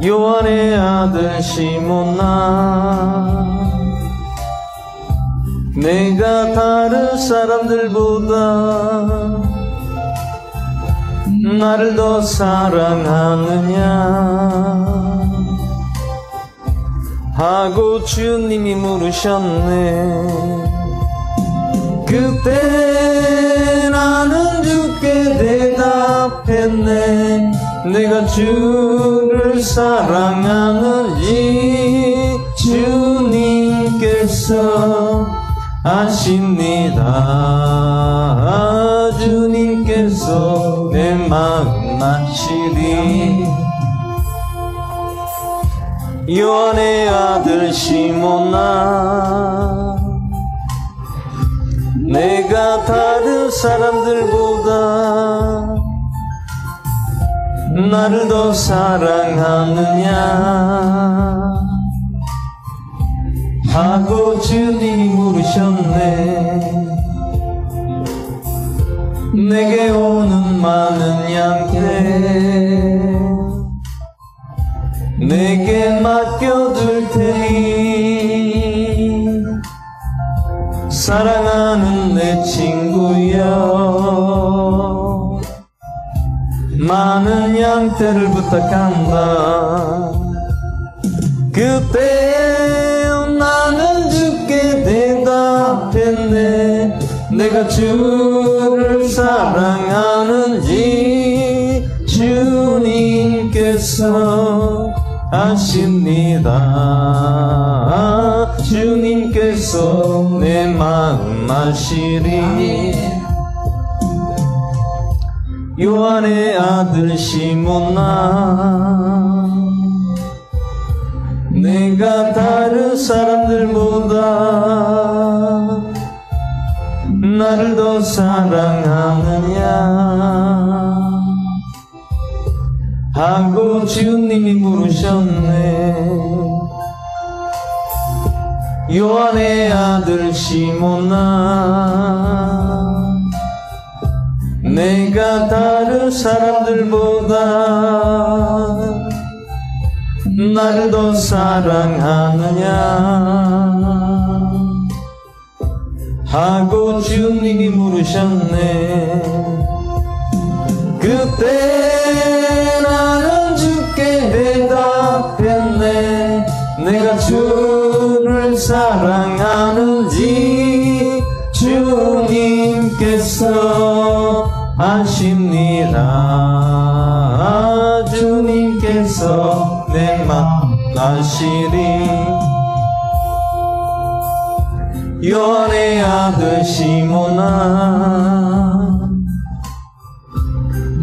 요한의 아들 시몬아, 내가 다른 사람들보다 나를 더 사랑하느냐 하고 주님이 물으셨네. 그때 나는 주께 대답했네. 내가 주를 사랑하는지 주님께서 아십니다. 주님께서 내 마음 아시리. 요한의 아들 시몬아, 내가 다른 사람들보다 나를 더 사랑하느냐 하고 주님이 물으셨네. 내게 오는 많은 양떼 내게 맡겨둘 테니 사랑하는 내 친구여, 많은 양떼를 부탁한다. 그때 나는 주께 대답했네. 내가 주를 사랑하는지 주님께서 아십니다. 주님께서 내 마음 아시리. 요한의 아들 시몬아, 내가 다른 사람들보다 나를 더 사랑하느냐 하고 주님이 물으셨네. 요한의 아들 시몬아, 내가 다른 사람들보다 나를 더 사랑하느냐 하고 주님이 물으셨네. 그때 나는 주께 대답했네. 내가 주를 사랑하는지 주님께서 아십니다. 주님께서 내 마음 아시리. 요한의 아들 시몬아,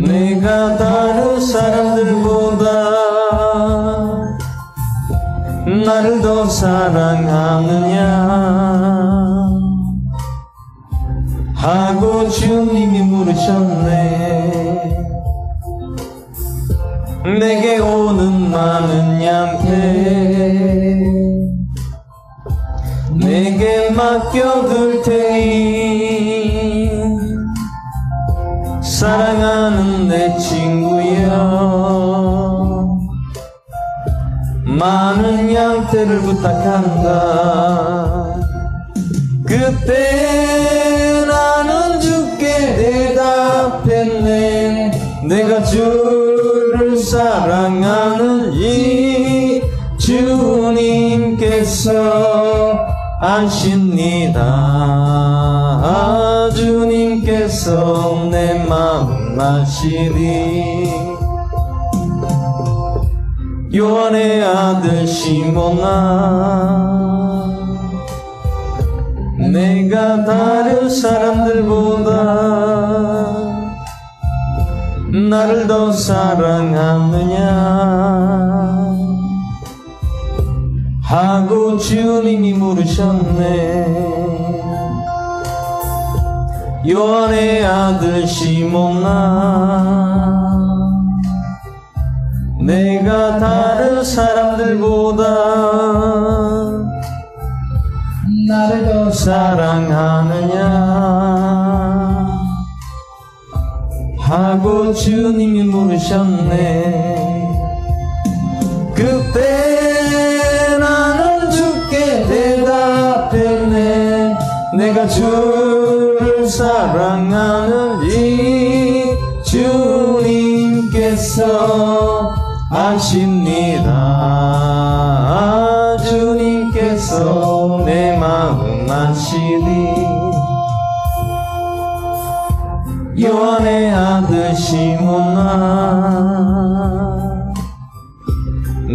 내가 다른 사람들보다 나를 더 사랑하느냐 하고 주님이 물으셨네. 내게 오는 많은 양떼 내게 맡겨둘 테니 사랑하는 내 친구여, 많은 양떼를 부탁한다. 그때 나는 주께 대답했네. 내가 주를 사랑하는지 주님께서 아십니다. 주님께서 내 마음 아시리. 요한의 아들 시몬아, 내가 다른 사람들보다 나를 더 사랑하느냐 하고 주님이 물으셨네. 요한의 아들 시몬아, 내가 다른 사람들보다 나를 더 사랑하느냐 하고 주님이 물으셨네. 그때 나는 주께 대답했네. 내가 주를 사랑하는지 주님께서 아십니다. 주님께서 내 마음 아시리. 요한의 아들 시몬아,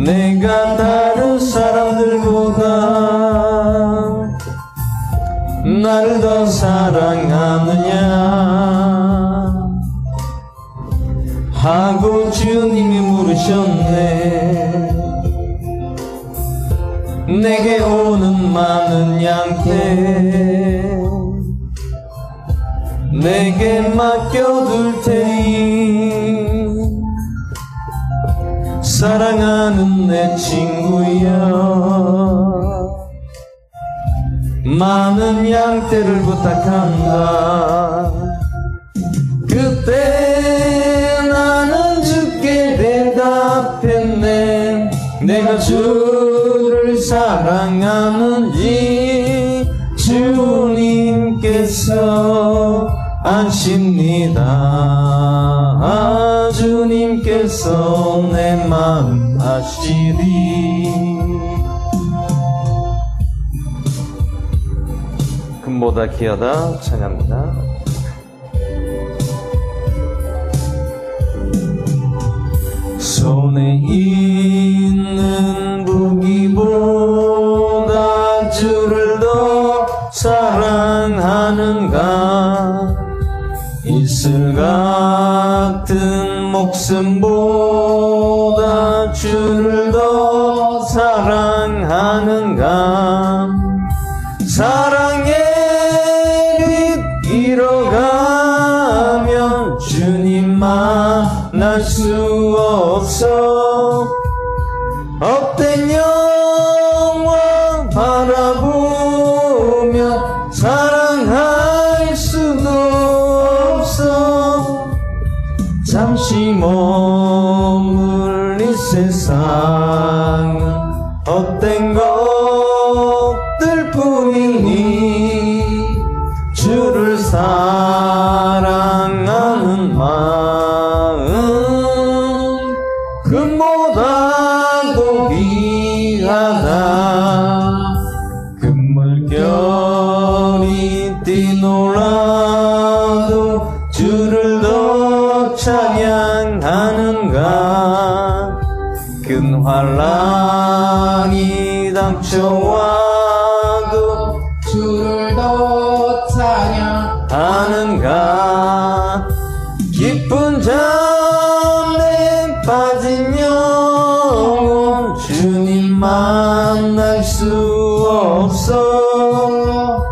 내가 다른 사람들보다 나를 더 사랑하느냐 하고 주님이 물으셨네. 내게 오는 많은 양떼 내게 맡겨둘 테니 사랑하는 내 친구여, 많은 양떼를 부탁한다. 그때 나는 주께 대답했네. 내가 주를 사랑하는지 주님께서 아십니다. 주님께서 내 마음 아시리. 금보다 귀하다 찬양합니다. 손에 있는 무기보다 주를 더 사랑하는가. 이슬 같은 목숨보다 주를 더 사랑하는가. 사랑의 빛 잃어가면 주님 만날 수 없어. 헛된 영광 바라보며 사랑할 수도 없어. 잠시 머물 이 세상은 헛된 것들 뿐이니 주를 사랑하는 마음 금보다도 귀하다. 금물결이 뛰놀아도 주를 더 찬양하는가. 큰 환란이 닥쳐와도 주를 더 찬양하는가. 깊은 잠에 빠진 영혼 주님 만날 수 없어.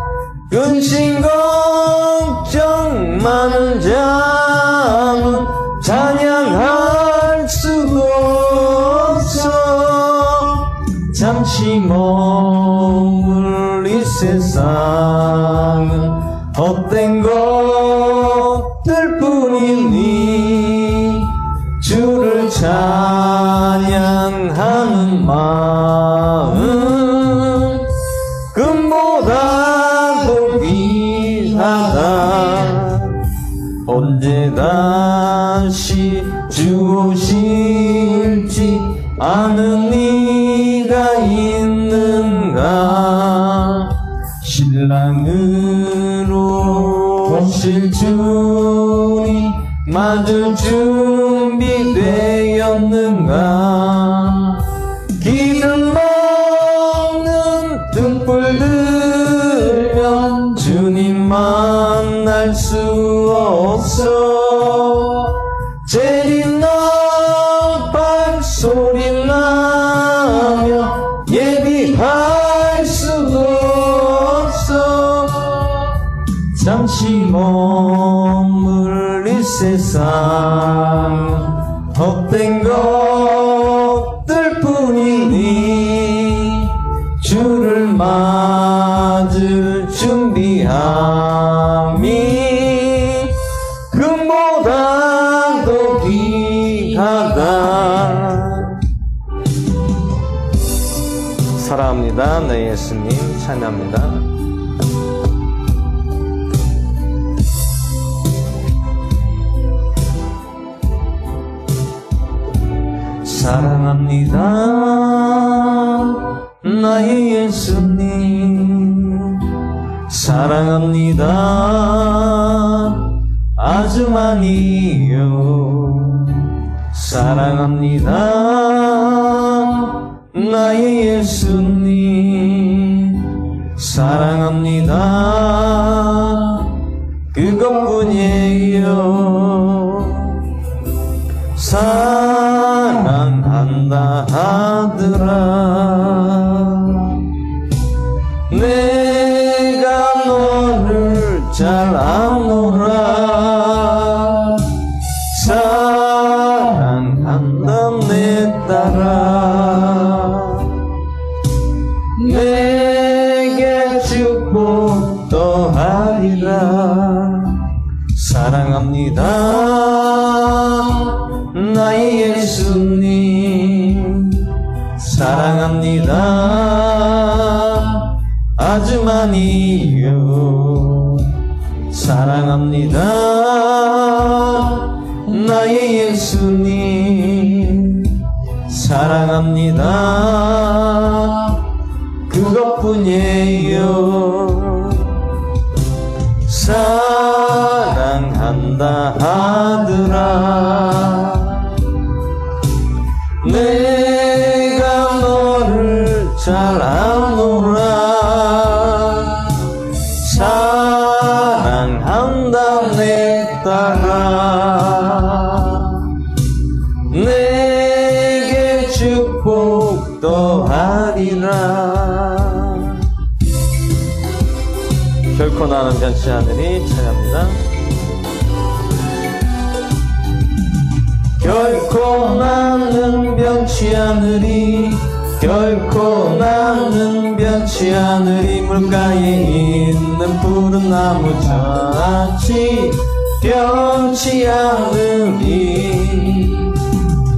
근심 걱정 많은 자는 찬양할 수도 없어. 잠시 머물 이 세상은 헛된 것들 뿐이니 주를 찬양하는 마음 금보다도 귀하다. 언제 다시 주 오실지 아는 네가 있는가. 신랑으로 오실 주님 맞을 준비되었는가. 기름 먹는 등불 들면 주님 만날 수 없어. 재림나팔 소리 나며 예비할 수도 없어. 잠시 머물 이 세상 헛된 것들 뿐이니 주를 맞을 준비함이 금보다 예비하다. 사랑합니다. 내 예수님 찬양합니다. 사랑합니다. 나의 예수님 사랑합니다. 아주 많이요. 사랑합니다. 나의 예수님 사랑합니다. 그것뿐이에요. 사랑한다 하더라. 내가 너를 잘 아노라. 사랑한다 내 딸아. 내게 축복도 하리라. 사랑합니다. 나의 예수님 사랑합니다. 아주 많이요. 사랑합니다. 나의 예수님 사랑합니다. 그것뿐이에요. 사랑한다 하더라. 내가 너를 잘 아노라. 사랑한다 내 딸아. 내게 축복도 하리라. 결코 나는 변치 않으리. 찬양합니다. 결코 나는 변치 않으리. 결코 나는 변치 않으리. 물가에 있는 푸른 나무같이 변치 않으리.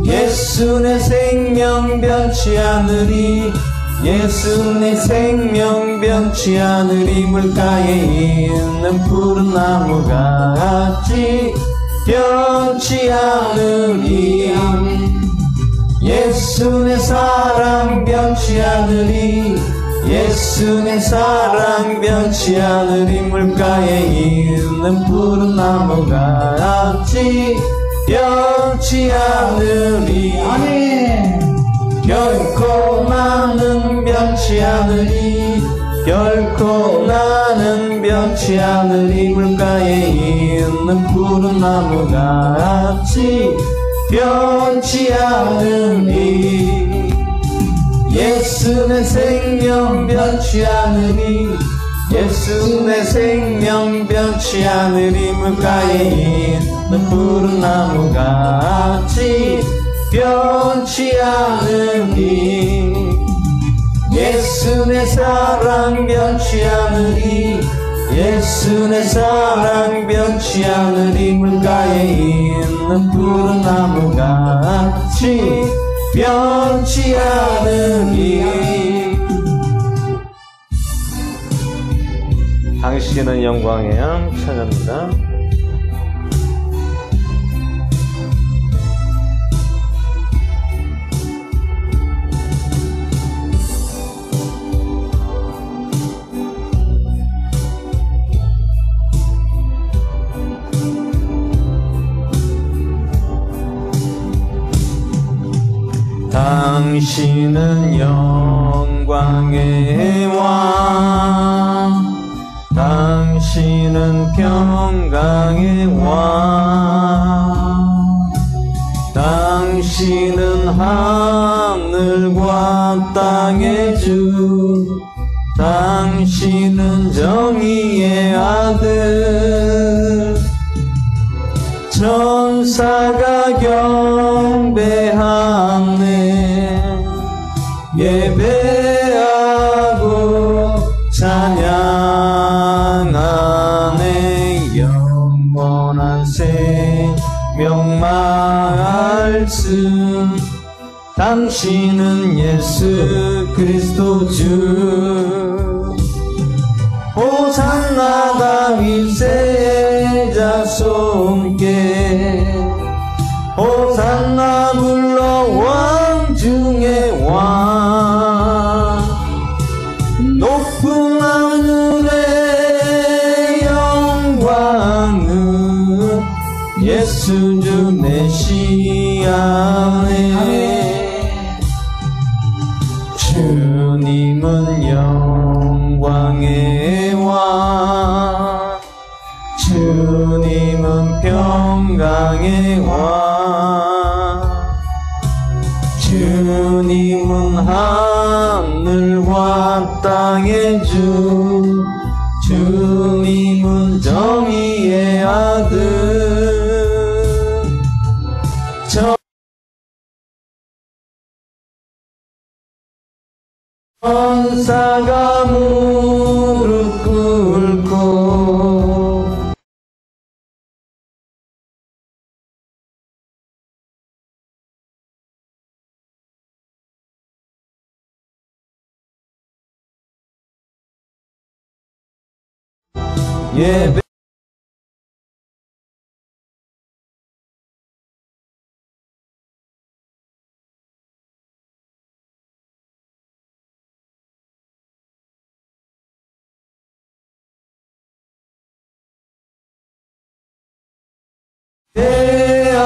예수 내 생명 변치 않으리. 예수 내 생명 변치 않으리. 물가에 있는 푸른 나무같이 변치 않으리. 예수 내 사랑 변치 않으리. 예수 내 사랑 변치 않으리. 물가에 있는 푸른 나무같이 변치 않으리. 아멘. 결코 나는 변치 않으리. 결코 나는 변치 않으리. 물가에 있는 푸른 나무같이 변치 않으리. 예수 내 생명 변치 않으리. 예수 내 생명 변치 않으리. 물가에 있는 푸른 나무같이 변치 않으리. 예수 내 사랑 변치 않으리. 예수 내 사랑 변치 않으리. 물가에 있는 푸른 나무같이 변치 않으리. 당신은 영광의 양 찬양합니다. 당신은 영광의 왕. 당신은 평강의 왕. 당신은 하늘과 땅의 주. 당신은 정의의 아들. 천사가 경배하네. 예배하고 찬양하네. 영원한 생명 말 말씀 당신은 예수 그리스도 주 호산나 다윗의 자손께 호산나 불러 왕 중에 왕 높은 하늘의 영광은 예수 주 메시아네 주님은 영광의 왕 주님은 평강의 왕 주님은 하늘과 땅의 주 주님은 정의의 아들 천사가 무릎 꿇고 예배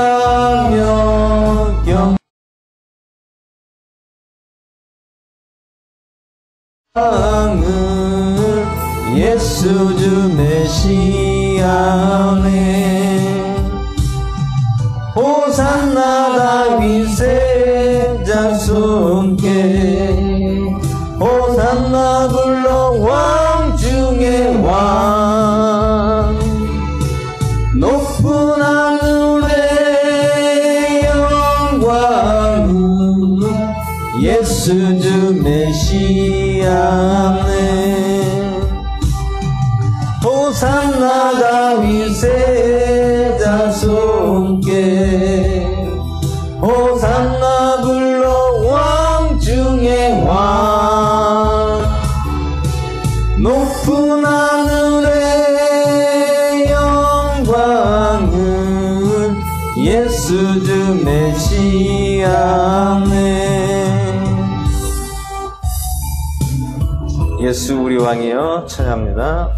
대하며 영광을 예수 주 메시아네 호산나 다윗의 자손께 호산나 불러 왕 중에 왕 높은 하늘의 영광은 예수 주 메시아네 호산나 다윗의 자손께 호산나 불러 왕 중에 왕 높은 하늘의 영광은 예수 주 메시아네 예수 우리 왕이여 찬양합니다.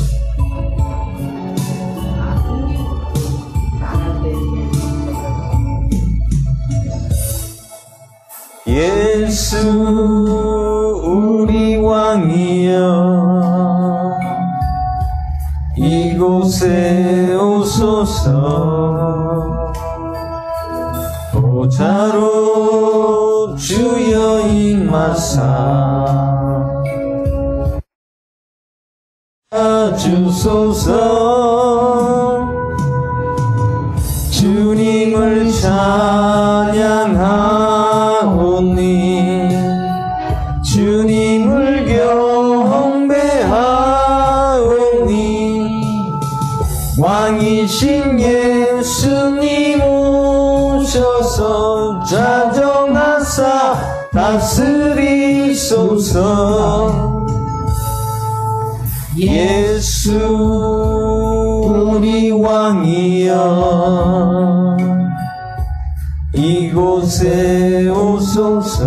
예수 우리 왕이여 이곳에 오소서 보좌로 주여 임하사 주소서 주님을 찬양하오니 주님을 경배하오니 왕이신 예수님 오셔서 자정하사 다스리소서 예수 우리 왕이여 이곳에 오소서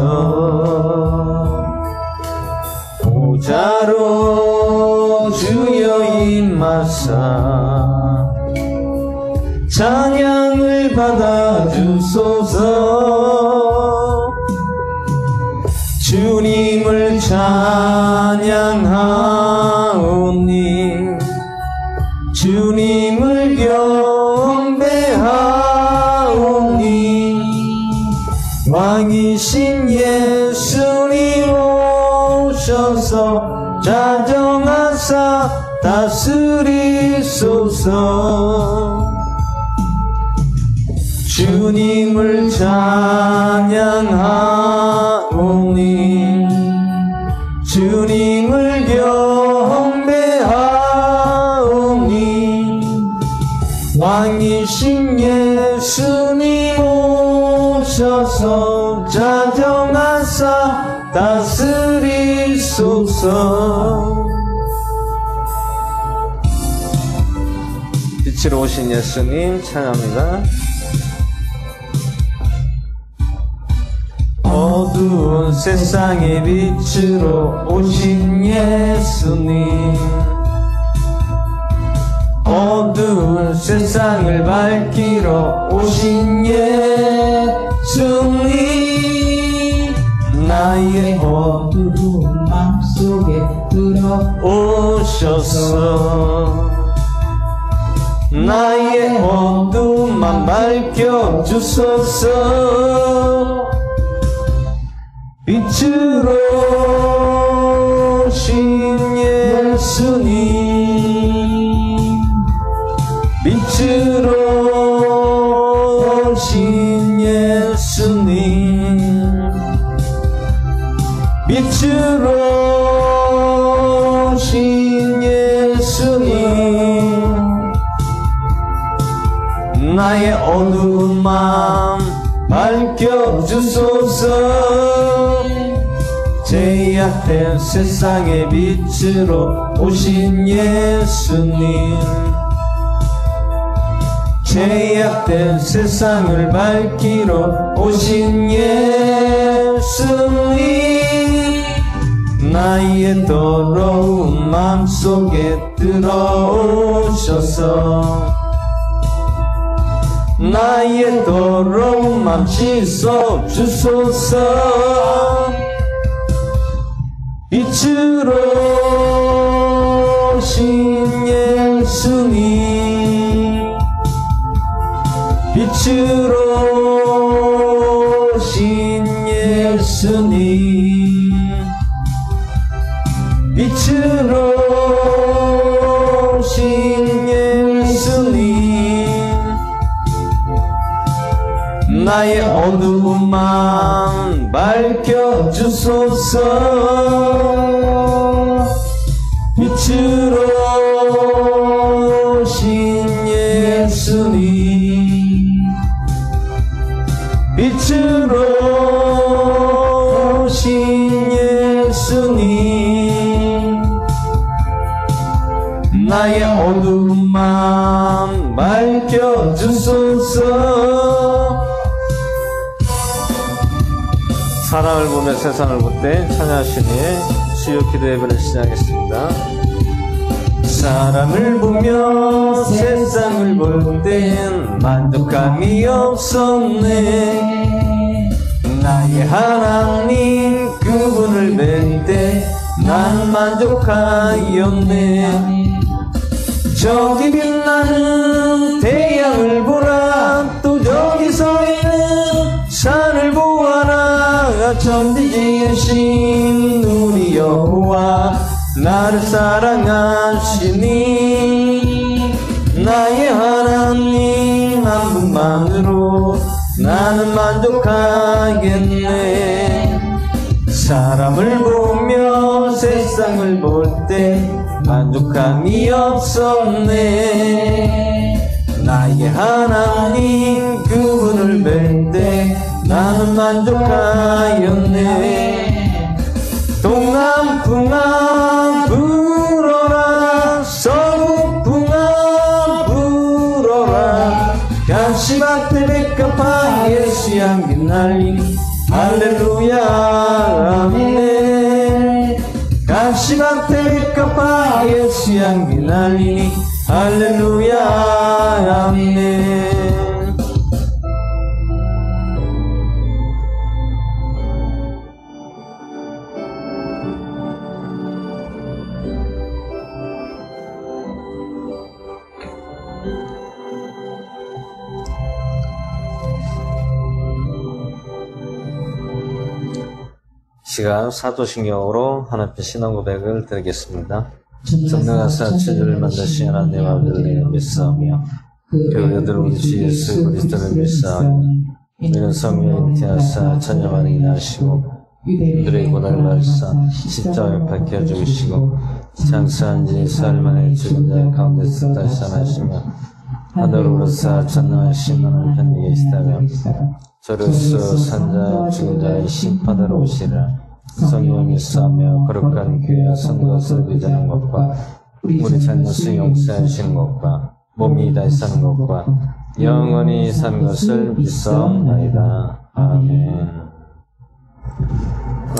보좌로 주여 임하사 찬양을 받아주소서 주님을 찬양하오니 주님을 경배하오니 왕이신 예수님 오셔서 자정하사 다스리소서 주님을 찬양하오니 주님을 경배하오니 왕이신 예수님 오셔서 주셔서 자정하사 다스리소서. 빛으로 오신 예수님 찬양합니다. 어두운 세상의 빛으로 오신 예수님, 어두운 세상을 밝히러 오신 예수님, 나의 어두운 맘속에 들어오셔서 나의 어두움만 밝혀주소서. 빛으로 오신 예수님, 빛으로 오신 예수님, 빛으로 오신 예수님, 나의 어두운 마음 밝혀주소서. 제약된 세상의 빛으로 오신 예수님, 제약된 세상을 밝히러 오신 예수님, 나의 더러운 마음속에 들어오셔서 나의 더러운 맘 씻어주소서. 빛으로 오신 예수님, 빛으로 오신 예수님, 빛으로 오신 예수님, 나의 어두운 마음 밝혀주소서. 빛으로 오신 예수님, 빛으로 오신 예수님, 나의 어두운 마음 밝혀주소서. 사랑을 보며 세상을 볼 때 찬양하시니 주여 기도 예배를 시작하겠습니다. 사랑을 보며 세상을 볼 땐 만족감이 없었네. 나의 하나님 그분을 뵐 때 난 만족하였네. 저기 빛나는 태양을 보라, 또 저기 서 있는 산을 보아라. 전지지으신 우리 여호와 나를 사랑하시니, 나의 하나님 한 분만으로 나는 만족하겠네. 사람을 보며 세상을 볼 때 만족감이 없었네. 나의 하나님 그분을 뵐 때 나는 만족하였네. 동남풍아 불어라, 서북풍아 불어라. 가시밭에 백합화 예수 향기 날리니 할렐루야 아멘. 가시밭에 백합화 예수 향기 날리니 할렐루야 아멘. 시간 사도신경으로 하나님 신앙 고백을 드리겠습니다. 전능하사 천지를 만드신 하나님 아버지를 믿사오며 그 여들 우리 주 예수 그리스도를 믿사오며 이는 성령의 잉태하사 천녀만이 나시고 이들의 고난을 말사 십자가에 박혀 죽으시고 장사한 지 4일 만에 죽은 자 가운데서 다시 살아나시며 하늘로서 전능하신 하나님 편에 계시다며 저로서 산자 죽은 자의 심판하러 오시리라. 성령이 있으며 거룩한 교회 선것을 믿는 것과 우리 잘못을 용서하시는 것과 몸이 다시 사는 것과 영원히 사는 것을 믿사옵나이다. 아멘.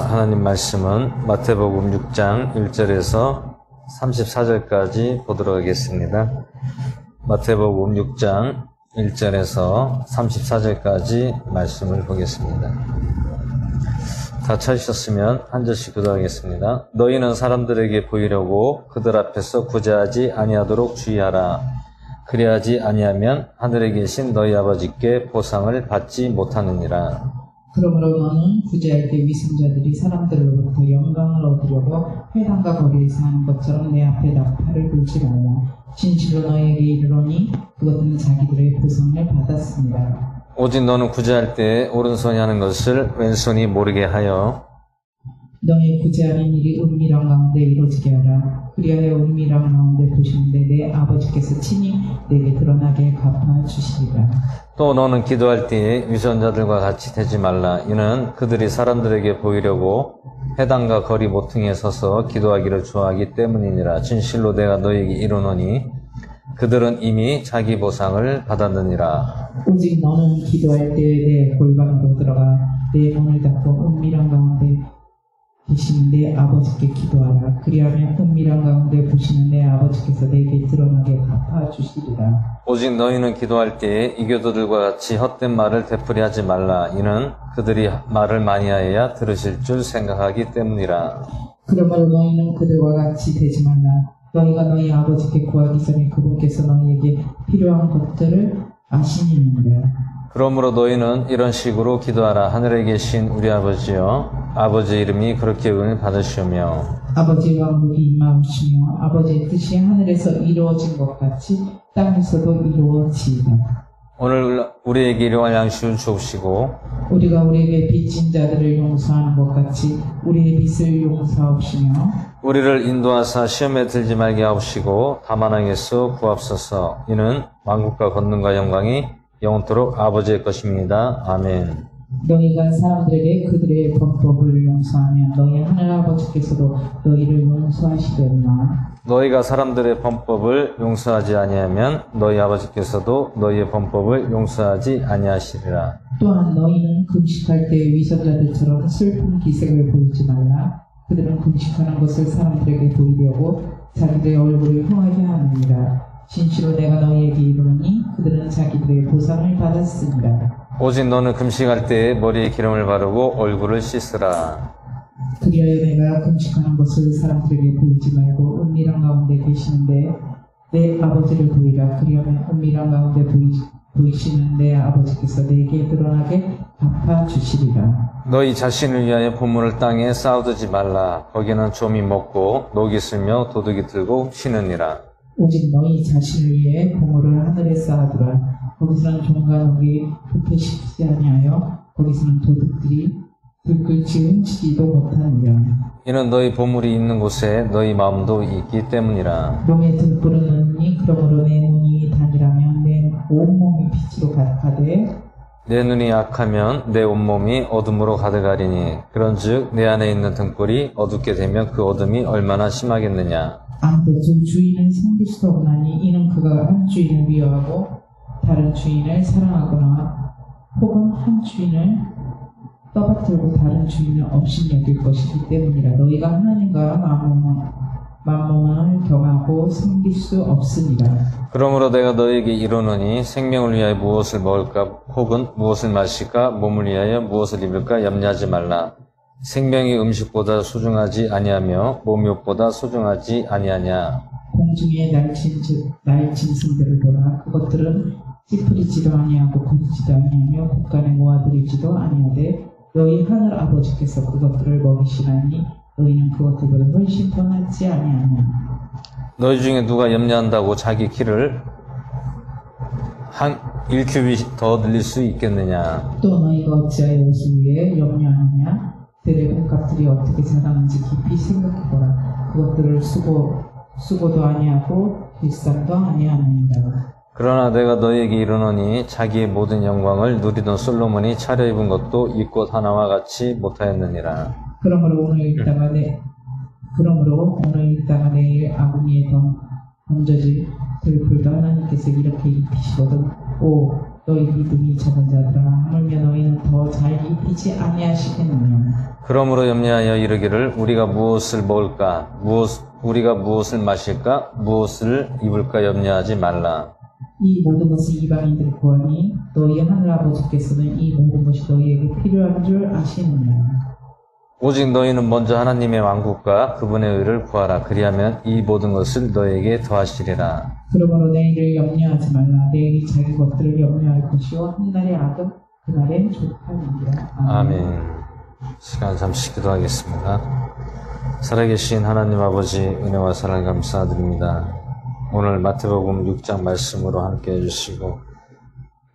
하나님 말씀은 마태복음 6장 1절에서 34절까지 보도록 하겠습니다. 마태복음 6장 1절에서 34절까지 말씀을 보겠습니다. 다 찾으셨으면 한 절씩 기도하겠습니다. 너희는 사람들에게 보이려고 그들 앞에서 구제하지 아니하도록 주의하라. 그리하지 아니하면 하늘에 계신 너희 아버지께 보상을 받지 못하느니라. 그러므로 너는 구제할 때 위선자들이 사람들로부터 영광을 얻으려고 회당과 거리에서 하는 것처럼 내 앞에 나팔을 불지 말라. 진실로 너희에게 이르노니 그것들은 자기들의 보상을 받았습니다. 오직 너는 구제할 때 오른손이 하는 것을 왼손이 모르게 하여 너희 구제하는 일이 은밀한 가운데 이루어지게 하라. 그리하여 은밀한 가운데 보시는데 내 아버지께서 친히 내게 드러나게 갚아주시리라. 또 너는 기도할 때에 위선자들과 같이 되지 말라. 이는 그들이 사람들에게 보이려고 회당과 거리 모퉁이에 서서 기도하기를 좋아하기 때문이니라. 진실로 내가 너희에게 이르노니 그들은 이미 자기 보상을 받았느니라. 오직 너는 기도할 때에 내 골방으로 들어가 내 문을 닫고 은밀한 가운데 계시는 내 아버지께 기도하라. 그리하면 은밀한 가운데 보시는 내 아버지께서 내게 드러나게 갚아주시리라. 오직 너희는 기도할 때에 이교도들과 같이 헛된 말을 되풀이하지 말라. 이는 그들이 말을 많이 하여야 들으실 줄 생각하기 때문이라. 그러므로 너희는 그들과 같이 되지 말라. 너희가 너희 아버지께 구하기 전에 그분께서 너희에게 필요한 것들을 아시느니라. 그러므로 너희는 이런 식으로 기도하라. 하늘에 계신 우리 아버지여, 아버지 이름이 그렇게 은을 받으시오며 아버지의 왕국이 임하시며 아버지의 뜻이 하늘에서 이루어진 것 같이 땅에서도 이루어지이다. 오늘 우리에게 일용할 양식을 주옵시고 우리가 우리에게 빚진 자들을 용서하는 것 같이 우리의 빚을 용서하옵시며 우리를 인도하사 시험에 들지 말게 하옵시고 다만 악에서 구하옵소서. 이는 왕국과 권능과 영광이 영원토록 아버지의 것입니다. 아멘. 너희가 사람들에게 그들의 범법을 용서하면 너희 하늘 아버지께서도 너희를 용서하시려니와 너희가 사람들의 범법을 용서하지 아니하면 너희 아버지께서도 너희의 범법을 용서하지 아니하시리라. 또한 너희는 금식할 때 위선자들처럼 슬픈 기색을 보이지 말라. 그들은 금식하는 것을 사람들에게 보이려고 자기들의 얼굴을 흉하게 하느니라. 진실로 내가 너희에게 이르노니 그들은 자기들의 보상을 받았습니다. 오직 너는 금식할 때에 머리에 기름을 바르고 얼굴을 씻으라. 그리하여 내가 금식하는 것을 사람들에게 보이지 말고 은밀한 가운데 계시는데 내 아버지를 보이라. 그리하면 은밀한 가운데 보이시는 내 아버지께서 내게 드러나게 갚아주시리라. 너희 자신을 위하여 보물을 땅에 쌓아두지 말라. 거기는 좀이 먹고 녹이 슬며 도둑이 들고 훔치느니라. 오직 너희 자신을 위해 보물을 하늘에 쌓아두라. 거기서는 종과 녹이 부패시키지 아니하여 거기서는 도둑들이 들끓지 훔치지도 못하느니라. 이는 너희 보물이 있는 곳에 너희 마음도 있기 때문이라. 몸에 등불은 없니? 그러므로 내 눈이 단이라면 내 온몸이 빛으로 가득하되 내 눈이 약하면 내 온몸이 어둠으로 가득하리니 그런즉 내 안에 있는 등불이 어둡게 되면 그 어둠이 얼마나 심하겠느냐. 아무도 두 주인을 섬길 수 없나니 이는 그가 한 주인을 미워하고 다른 주인을 사랑하거나 혹은 한 주인을 떠받들고 다른 주인을 업신여길 것이기 때문이라. 너희가 하나님과 만몬을 겸하고 섬길 수 없으니라. 그러므로 내가 너희에게 이르노니 생명을 위하여 무엇을 먹을까 혹은 무엇을 마실까 몸을 위하여 무엇을 입을까 염려하지 말라. 생명이 음식보다 소중하지 아니하며 몸이 옷보다 소중하지 아니하냐. 공중에 날친 승들을 보라. 그것들은 찌푸리지도 아니하고 굽지도 아니하며 곳간에 모아들이지도 아니하되 너희 하늘 아버지께서 그것들을 먹이시나니 너희는 그것들보다 훨씬 더 낫지 아니하냐. 너희 중에 누가 염려한다고 자기 키를 한 1큐빗 더 늘릴 수 있겠느냐. 또 너희가 어찌하여 옷을 위해 염려하느냐. 들의 몸값들이 어떻게 자라는지 깊이 생각해보라. 그것들을 수고도 아니하고 일상도 아니하느니라. 그러나 내가 너희에게 이르노니 자기의 모든 영광을 누리던 솔로몬이 차려입은 것도 이 꽃 하나와 같이 못하였느니라. 그러므로 오늘 읽다가 내일 아궁이에 던져질 들풀도 하나님께서 이렇게 입히시거든. 오 너희 믿음이 적은 자들아, 하물며 너희는 더 잘 입히지 아니하시겠느냐. 그러므로 염려하여 이르기를 우리가 무엇을 먹을까, 우리가 무엇을 마실까, 무엇을 입을까 염려하지 말라. 이 모든 것을 이방인들이 구하니 너희 하늘 아버지께서는 이 모든 것이 너희에게 필요한 줄 아시느냐. 오직 너희는 먼저 하나님의 왕국과 그분의 의를 구하라. 그리하면 이 모든 것을 너희에게 더하시리라. 그러므로 내일을 염려하지 말라. 내일이 자기 것들을 염려할 것이요 한 날의 악은 그날의 조탄이니라. 아멘. 시간 잠시 기도하겠습니다. 살아계신 하나님 아버지, 은혜와 사랑 감사드립니다. 오늘 마태복음 6장 말씀으로 함께 해주시고,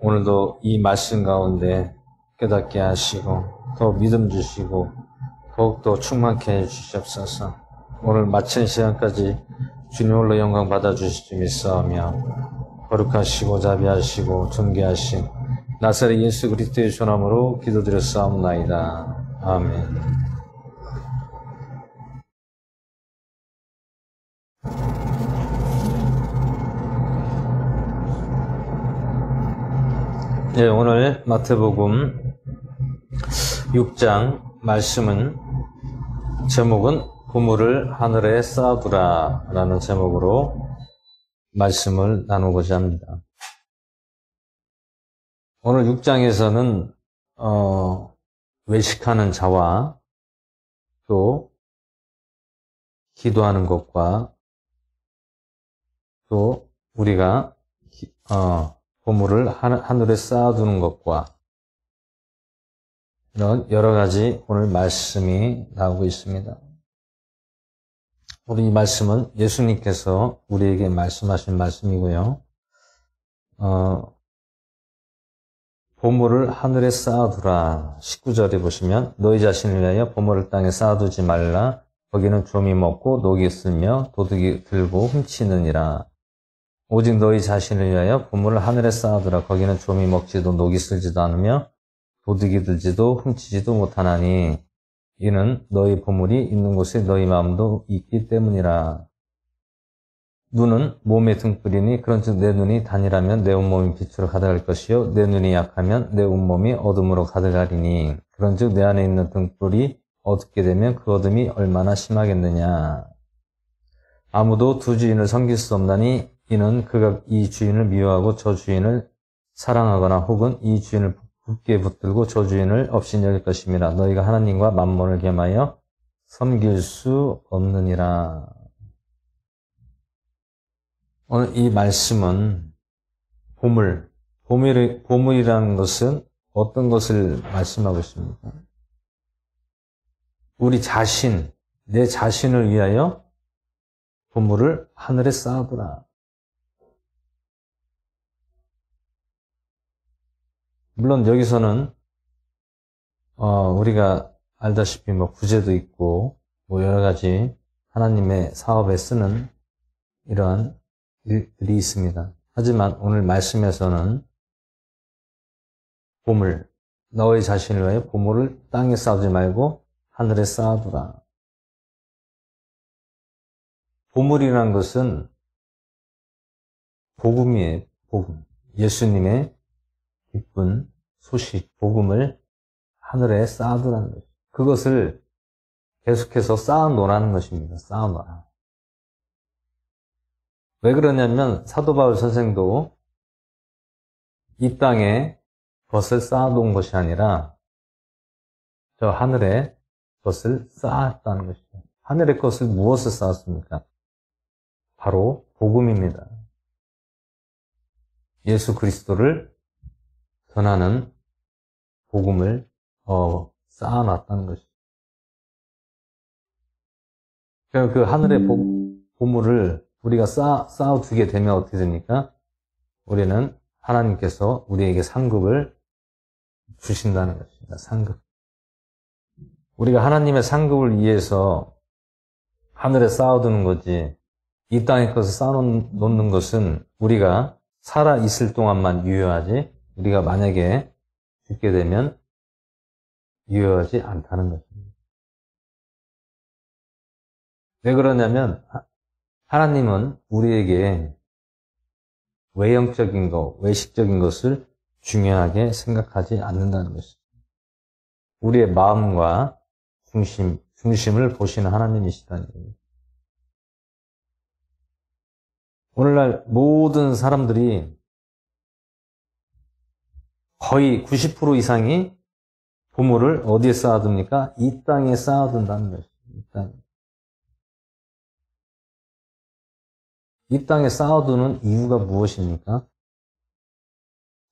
오늘도 이 말씀 가운데 깨닫게 하시고 더 믿음 주시고 더욱더 충만케 해주시옵소서. 오늘 마친 시간까지 주님 홀로 영광 받아주시지 믿사오며 거룩하시고 자비하시고 존귀하신 나사렛 예수 그리스도의 전함으로 기도드렸사옵나이다. 아멘. 네, 오늘 마태복음 6장 말씀은 제목은 보물을 하늘에 쌓아두라 라는 제목으로 말씀을 나누고자 합니다. 오늘 6장에서는 외식하는 자와 또 기도하는 것과 또 우리가 보물을 하늘에 쌓아두는 것과 이런 여러 가지 오늘 말씀이 나오고 있습니다. 오늘 이 말씀은 예수님께서 우리에게 말씀하신 말씀이고요. 보물을 하늘에 쌓아두라. 19절에 보시면 너희 자신을 위하여 보물을 땅에 쌓아두지 말라. 거기는 좀이 먹고 녹이 쓸며 도둑이 들고 훔치느니라. 오직 너희 자신을 위하여 보물을 하늘에 쌓아두라. 거기는 좀이 먹지도 녹이 쓸지도 않으며 도둑이 들지도 훔치지도 못하나니 이는 너희 보물이 있는 곳에 너희 마음도 있기 때문이라. 눈은 몸의 등불이니 그런즉 내 눈이 단일하면 내 온몸이 빛으로 가득할 것이요 내 눈이 약하면 내 온몸이 어둠으로 가득하리니 그런즉 내 안에 있는 등불이 어둡게 되면 그 어둠이 얼마나 심하겠느냐. 아무도 두 주인을 섬길 수 없나니 이는 그가 이 주인을 미워하고 저 주인을 사랑하거나 혹은 이 주인을 굳게 붙들고 저 주인을 없인 여길 것입니다. 너희가 하나님과 만몬을 겸하여 섬길 수 없느니라. 오늘 이 말씀은 보물이라는 것은 어떤 것을 말씀하고 있습니까? 우리 자신, 내 자신을 위하여 보물을 하늘에 쌓아두라. 물론 여기서는 우리가 알다시피 부재도 있고 여러 가지 하나님의 사업에 쓰는 이러한 일들이 있습니다. 하지만 오늘 말씀에서는 보물, 너의 자신을 위하여 보물을 땅에 쌓지 말고 하늘에 쌓아두라. 보물이라는 것은 복음이에요. 복음. 예수님의 기쁜 소식, 복음을 하늘에 쌓아두라는 것입니다. 그것을 계속해서 쌓아놓으라는 것입니다. 쌓아놓으라. 왜 그러냐면 사도 바울 선생도 이 땅에 것을 쌓아놓은 것이 아니라 저 하늘에 것을 쌓았다는 것이죠. 하늘의 것을 무엇을 쌓았습니까? 바로 복음입니다. 예수 그리스도를 전하는 복음을 쌓아놨다는 것이죠. 그 하늘의 보물을 우리가 쌓아두게 되면 어떻게 됩니까? 우리는 하나님께서 우리에게 상급을 주신다는 것입니다. 상급. 우리가 하나님의 상급을 위해서 하늘에 쌓아두는 거지, 이 땅의 것을 쌓아놓는 것은 우리가 살아 있을 동안만 유효하지, 우리가 만약에 죽게 되면 유효하지 않다는 것입니다. 왜 그러냐면 하나님은 우리에게 외형적인 것, 외식적인 것을 중요하게 생각하지 않는다는 것입니다. 우리의 마음과 중심을 보시는 하나님이시다는 겁니다. 오늘날 모든 사람들이 거의 90% 이상이 보물을 어디에 쌓아둡니까? 이 땅에 쌓아둔다는 것입니다. 이 땅에 쌓아두는 이유가 무엇입니까?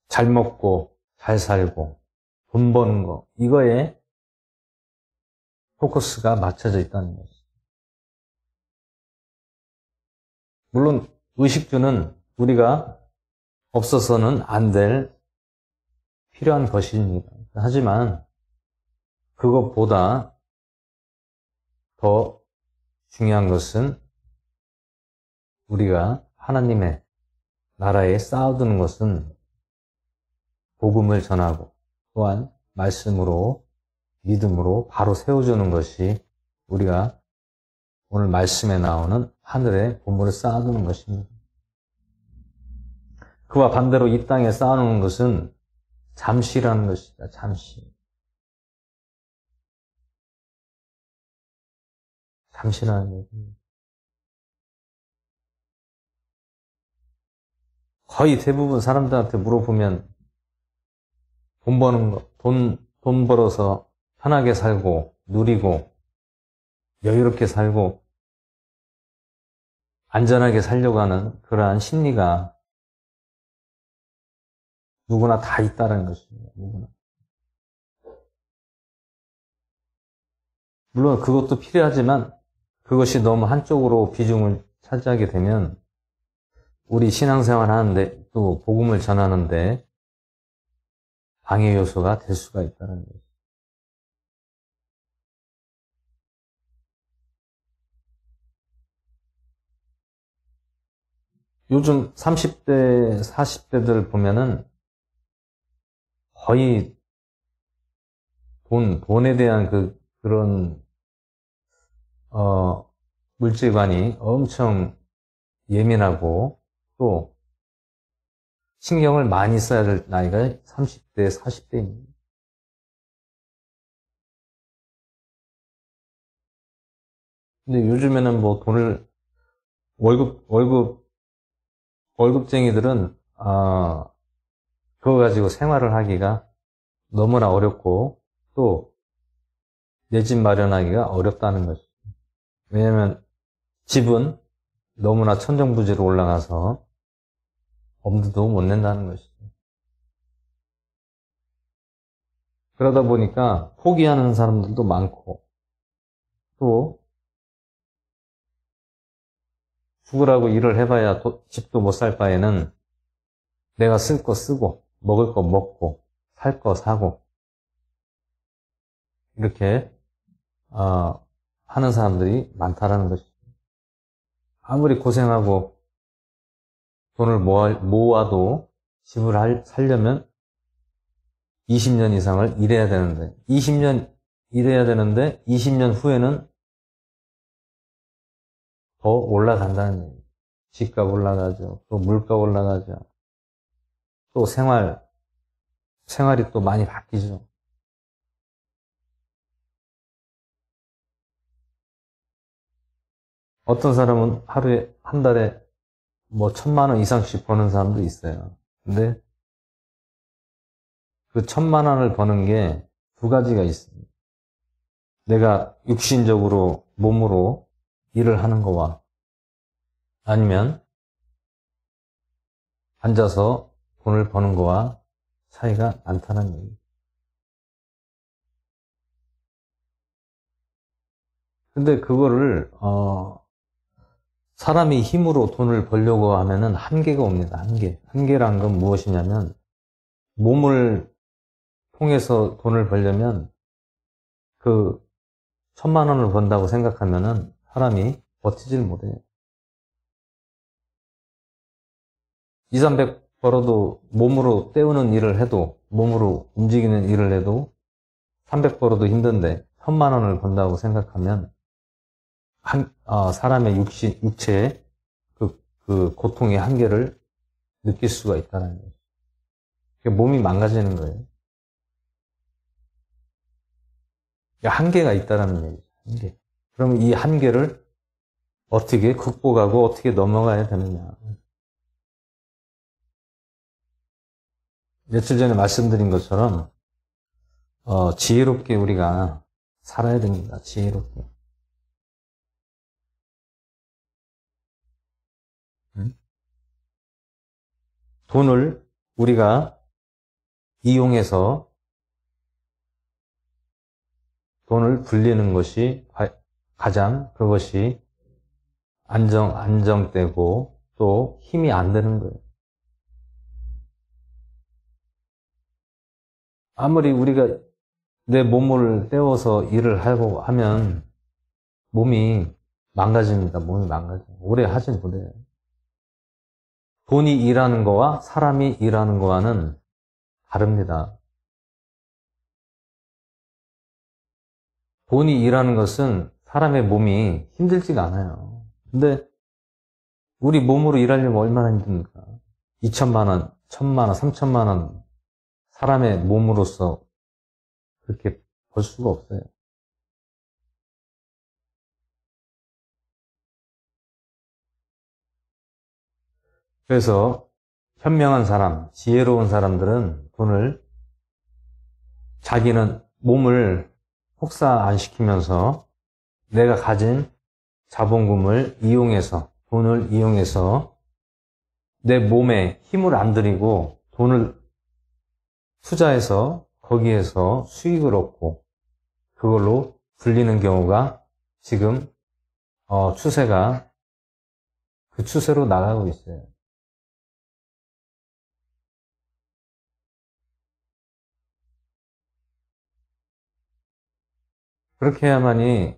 잘 먹고, 잘 살고, 돈 버는 거, 이거에 포커스가 맞춰져 있다는 것이죠. 물론 의식주는 우리가 없어서는 안 될 필요한 것입니다. 하지만 그것보다 더 중요한 것은 우리가 하나님의 나라에 쌓아두는 것은 복음을 전하고 또한 말씀으로 믿음으로 바로 세워주는 것이 우리가 오늘 말씀에 나오는 하늘에 보물을 쌓아두는 것입니다. 그와 반대로 이 땅에 쌓아놓는 것은 잠시라는 것이다. 잠시. 잠시라는 얘기입니다. 거의 대부분 사람들한테 물어보면 돈 버는 거, 돈 벌어서 편하게 살고 누리고 여유롭게 살고 안전하게 살려고 하는 그러한 심리가 누구나 다 있다는 것입니다. 누구나. 물론 그것도 필요하지만 그것이 너무 한쪽으로 비중을 차지하게 되면 우리 신앙생활 하는데 또 복음을 전하는데 방해 요소가 될 수가 있다는 거죠. 요즘 30대, 40대들 보면은 거의 돈에 대한 그런, 물질관이 엄청 예민하고 또 신경을 많이 써야 될 나이가 30대, 40대입니다. 근데 요즘에는 뭐 돈을, 월급쟁이들은, 그거 가지고 생활을 하기가 너무나 어렵고 또 내 집 마련하기가 어렵다는 것이죠. 왜냐하면 집은 너무나 천정부지로 올라가서 엄두도 못 낸다는 것이죠. 그러다 보니까 포기하는 사람들도 많고 또 죽으라고 일을 해봐야 집도 못 살 바에는 내가 쓸 거 쓰고 먹을 거 먹고 살 거 사고 이렇게 하는 사람들이 많다라는 것이죠. 아무리 고생하고 돈을 모아도 집을 살려면 20년 이상을 일해야 되는데 20년 일해야 되는데 20년 후에는 더 올라간다는 얘기예요. 집값 올라가죠. 또 물가 올라가죠. 또 생활이 또 많이 바뀌죠. 어떤 사람은 하루에, 한 달에 뭐 1,000만 원 이상씩 버는 사람도 있어요. 근데 그 1,000만 원을 버는 게 두 가지가 있습니다. 내가 육신적으로 몸으로 일을 하는 거와 아니면 앉아서 돈을 버는 거와 차이가 많다는 얘기예요. 근데 그거를 사람이 힘으로 돈을 벌려고 하면은 한계가 옵니다. 한계란 건 무엇이냐면 몸을 통해서 돈을 벌려면 그 1,000만 원을 번다고 생각하면은 사람이 버티질 못해요. 200, 벌어도 몸으로 때우는 일을 해도 몸으로 움직이는 일을 해도 300 벌어도 힘든데 1000만 원을 번다고 생각하면 사람의 육체의 그 고통의 한계를 느낄 수가 있다는 거죠. 몸이 망가지는 거예요. 한계가 있다는 얘기죠. 한계. 그러면 이 한계를 어떻게 극복하고 어떻게 넘어가야 되느냐. 며칠 전에 말씀드린 것처럼 지혜롭게 우리가 살아야 됩니다. 지혜롭게. 돈을 우리가 이용해서 돈을 불리는 것이 가장 그것이 안정되고 또 힘이 안 되는 거예요. 아무리 우리가 내 몸을 떼어서 일을 하고 하면 몸이 망가집니다. 몸이 망가져요. 오래 하진 못해요. 돈이 일하는 거와 사람이 일하는 거와는 다릅니다. 돈이 일하는 것은 사람의 몸이 힘들지가 않아요. 근데 우리 몸으로 일하려면 얼마나 힘듭니까? 2천만 원, 1천만 원, 3천만 원 사람의 몸으로서 그렇게 벌 수가 없어요. 그래서 현명한 사람, 지혜로운 사람들은 돈을 자기는 몸을 혹사 안 시키면서 내가 가진 자본금을 이용해서 돈을 이용해서 내 몸에 힘을 안 들이고 돈을 투자해서 거기에서 수익을 얻고 그걸로 불리는 경우가 지금 추세가 그 추세로 나가고 있어요. 그렇게 해야만이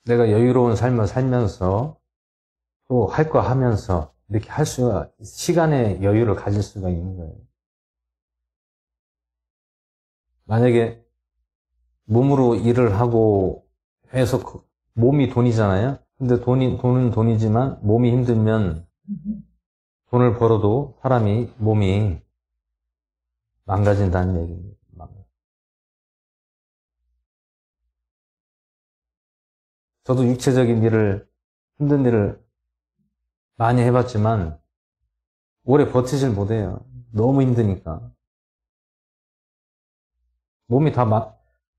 내가 여유로운 삶을 살면서 또 할 거 하면서 이렇게 할 수가, 시간의 여유를 가질 수가 있는 거예요. 만약에 몸으로 일을 하고 해서 몸이 돈이잖아요. 근데 돈은 돈이지만 몸이 힘들면 돈을 벌어도 사람이 몸이 망가진다는 얘기입니다. 저도 육체적인 일을, 힘든 일을 많이 해봤지만 오래 버티질 못해요. 너무 힘드니까. 몸이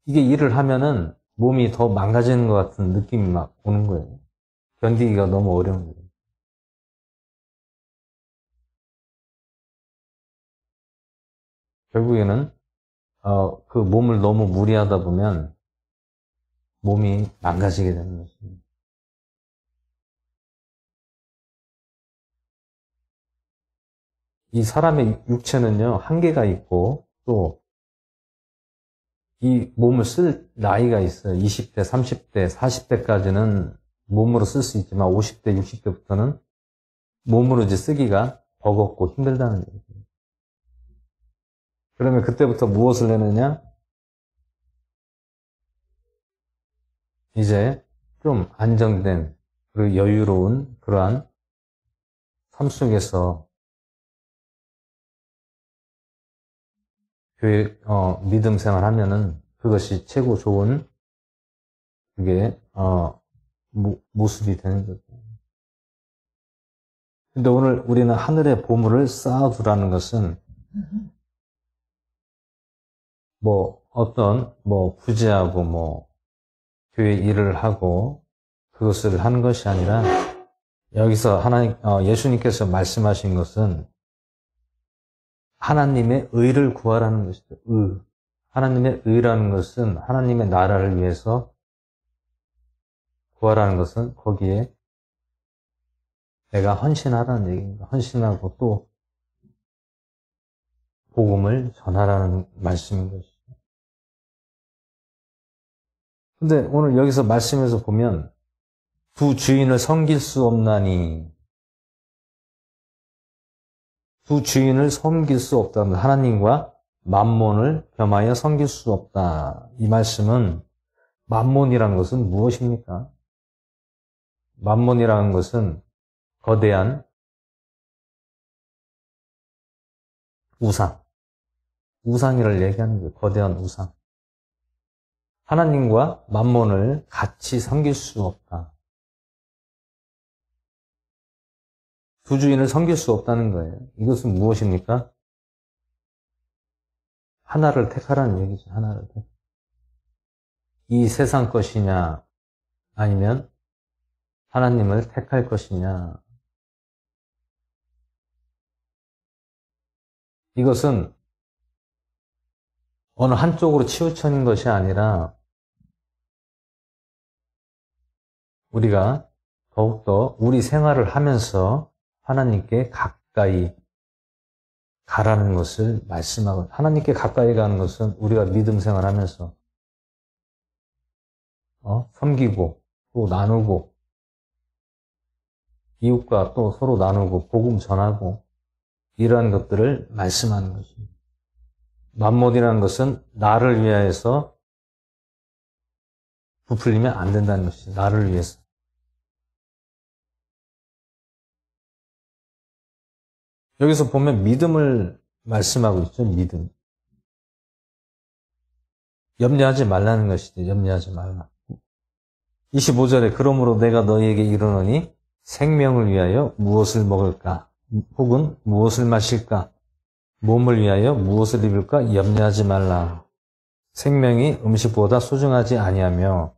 이게 일을 하면은 몸이 더 망가지는 것 같은 느낌이 막 오는 거예요. 견디기가 너무 어려운 거예요. 결국에는 그 몸을 너무 무리하다 보면 몸이 망가지게 되는 것입니다. 이 사람의 육체는요, 한계가 있고, 또, 이 몸을 쓸 나이가 있어요. 20대, 30대, 40대까지는 몸으로 쓸 수 있지만, 50대, 60대부터는 몸으로 이제 쓰기가 버겁고 힘들다는 얘기예요. 그러면 그때부터 무엇을 내느냐? 이제 좀 안정된, 그리고 여유로운 그러한 삶 속에서 교회, 믿음 생활 하면은 그것이 최고 좋은, 그게, 모습이 되는 거죠. 근데 오늘 우리는 하늘의 보물을 쌓아두라는 것은, 부지하고 교회 일을 하고, 그것을 하는 것이 아니라, 여기서 예수님께서 말씀하신 것은, 하나님의 의를 구하라는 것이죠. 하나님의 의라는 것은 하나님의 나라를 위해서 구하라는 것은 거기에 내가 헌신하라는 얘기입니다. 헌신하고 또 복음을 전하라는 말씀인 것이죠. 근데 오늘 여기서 말씀에서 보면 두 주인을 섬길 수 없나니 두 주인을 섬길 수 없다. 하나님과 만몬을 겸하여 섬길 수 없다. 이 말씀은 만몬이라는 것은 무엇입니까? 만몬이라는 것은 거대한 우상이를 얘기하는 거예요. 거대한 우상. 하나님과 만몬을 같이 섬길 수 없다. 두 주인을 섬길 수 없다는 거예요. 이것은 무엇입니까? 하나를 택하라는 얘기죠. 하나를 택. 이 세상 것이냐 아니면 하나님을 택할 것이냐. 이것은 어느 한쪽으로 치우쳐진 것이 아니라 우리가 더욱더 우리 생활을 하면서 하나님께 가까이 가라는 것을 말씀하고, 하나님께 가까이 가는 것은 우리가 믿음 생활하면서 섬기고 또 나누고 이웃과 또 서로 나누고 복음 전하고 이러한 것들을 말씀하는 것입니다. 만몬이라는 것은 나를 위하여서 부풀리면 안 된다는 것이죠. 나를 위해서. 여기서 보면 믿음을 말씀하고 있죠. 믿음. 염려하지 말라는 것이죠. 염려하지 말라. 25절에 그러므로 내가 너희에게 이르노니 생명을 위하여 무엇을 먹을까? 혹은 무엇을 마실까? 몸을 위하여 무엇을 입을까? 염려하지 말라. 생명이 음식보다 소중하지 아니하며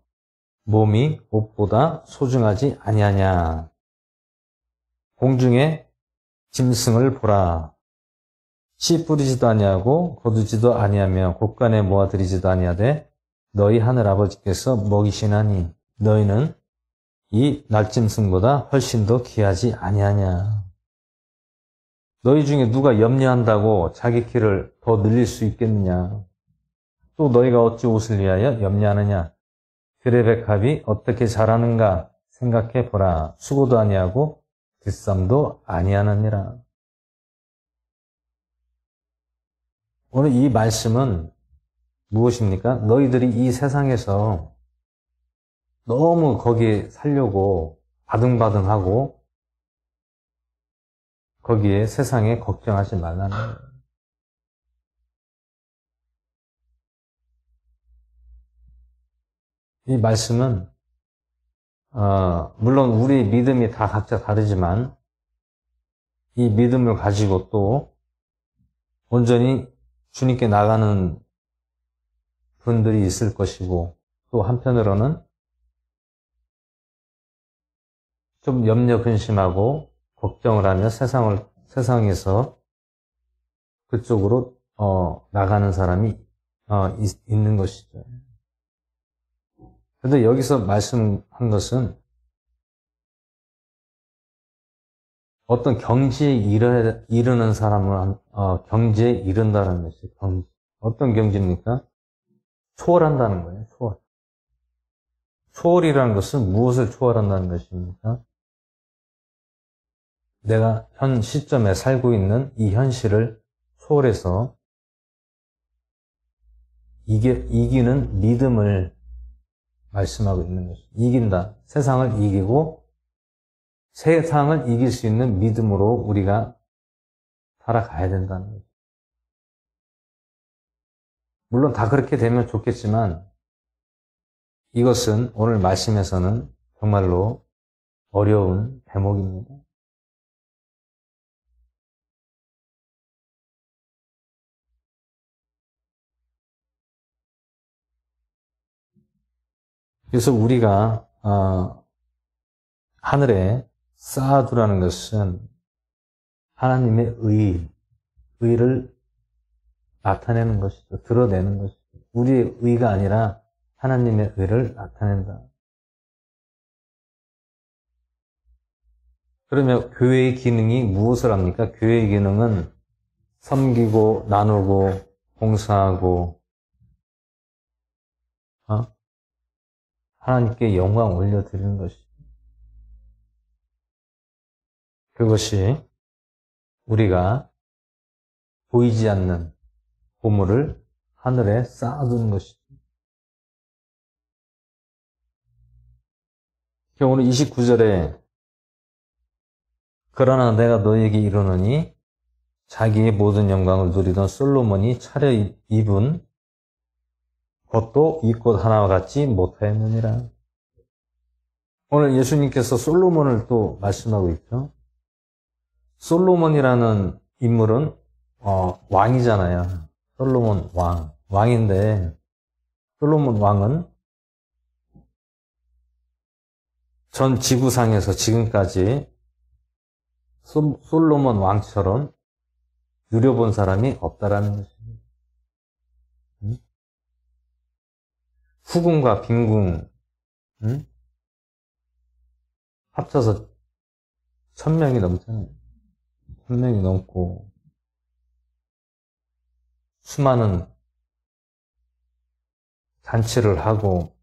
몸이 옷보다 소중하지 아니하냐. 공중에 짐승을 보라. 씨 뿌리지도 아니하고 거두지도 아니하며 곳간에 모아들이지도 아니하되 너희 하늘 아버지께서 먹이시나니 너희는 이 날짐승보다 훨씬 더 귀하지 아니하냐. 너희 중에 누가 염려한다고 자기 키를 더 늘릴 수 있겠느냐. 또 너희가 어찌 옷을 위하여 염려하느냐. 들의 백합이 어떻게 자라는가 생각해 보라. 수고도 아니하고 뒷삼도 아니하느니라. 오늘 이 말씀은 무엇입니까? 너희들이 이 세상에서 너무 거기에 살려고 바등바등하고 거기에 세상에 걱정하지 말라는 거예요. 이 말씀은 물론 우리 믿음이 다 각자 다르지만 이 믿음을 가지고 또 온전히 주님께 나가는 분들이 있을 것이고 또 한편으로는 좀 염려 근심하고 걱정을 하며 세상에서 그쪽으로 나가는 사람이 있는 것이죠. 그런데 여기서 말씀한 것은 어떤 경지에 이르는 사람은 경지에 이른다는 것이에요. 어떤 경지입니까? 초월한다는 거예요. 초월. 초월이라는 것은 무엇을 초월한다는 것입니까? 내가 현 시점에 살고 있는 이 현실을 초월해서 이기는 믿음을 말씀하고 있는 것이죠. 이긴다. 세상을 이기고 세상을 이길 수 있는 믿음으로 우리가 살아가야 된다는 거죠. 물론 다 그렇게 되면 좋겠지만 이것은 오늘 말씀에서는 정말로 어려운 대목입니다. 그래서 우리가 하늘에 쌓아두라는 것은 하나님의 의를 나타내는 것이죠. 드러내는 것이죠. 우리의 의가 아니라 하나님의 의를 나타낸다. 그러면 교회의 기능이 무엇을 합니까? 교회의 기능은 섬기고 나누고 봉사하고 하나님께 영광 올려드리는 것이죠. 그것이 우리가 보이지 않는 보물을 하늘에 쌓아두는 것이죠. 오늘 29절에 그러나 내가 너에게 이르노니 자기의 모든 영광을 누리던 솔로몬이 차려입은 것도 이 꽃 하나와 같지 못하였느니라. 오늘 예수님께서 솔로몬을 또 말씀하고 있죠. 솔로몬이라는 인물은 왕이잖아요. 솔로몬 왕인데 솔로몬 왕은 전 지구상에서 지금까지 솔로몬 왕처럼 누려본 사람이 없다라는 것입니다. 후궁과 빈궁 합쳐서 1000명이 넘잖아요. 1000명이 넘고 수많은 잔치를 하고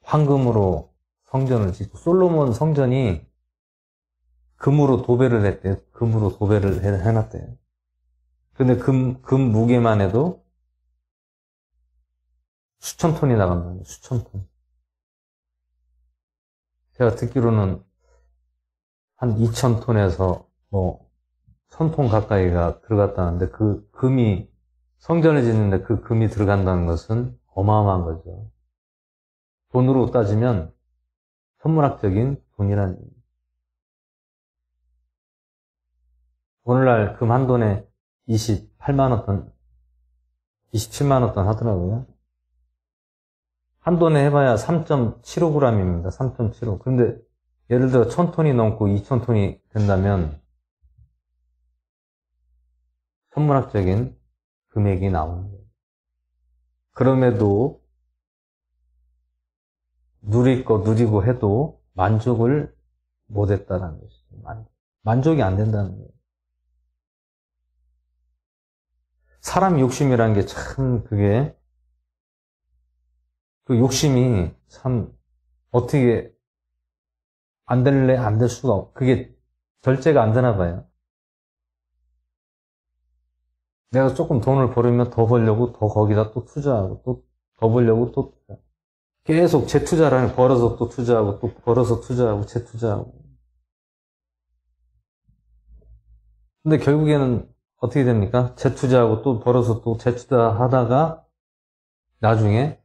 황금으로 성전을 짓고 솔로몬 성전이 금으로 도배를 했대요. 금으로 도배를 해놨대요. 근데 금 무게만 해도 수천 톤이 나간다는 수천 톤. 제가 듣기로는 한 2000톤에서 1000톤 가까이가 들어갔다는데 그 금이 성전을 짓는데 그 금이 들어간다는 것은 어마어마한 거죠. 돈으로 따지면 천문학적인 돈이라는 얘기입니다. 오늘날 금 한 돈에 28만 원, 27만 원 하더라고요. 한 돈에 해봐야 3.75g입니다. 3.75. 근데 예를 들어 1000톤이 넘고 2000톤이 된다면 천문학적인 금액이 나오는 거예요. 그럼에도 누릴 거 누리고 해도 만족을 못했다는 것이죠. 만족이 안 된다는 거예요. 사람 욕심이라는 게 참 그게 그 욕심이 참 어떻게 안 될래 안 될 수가 그게 절제가 안 되나 봐요. 내가 조금 돈을 벌으면 더 벌려고 더 거기다 또 투자하고 또 더 벌려고 또 투자. 계속 재투자라는 벌어서 또 투자하고 또 벌어서 투자하고 재투자하고. 근데 결국에는 어떻게 됩니까? 재투자하고 또 벌어서 또 재투자하다가 나중에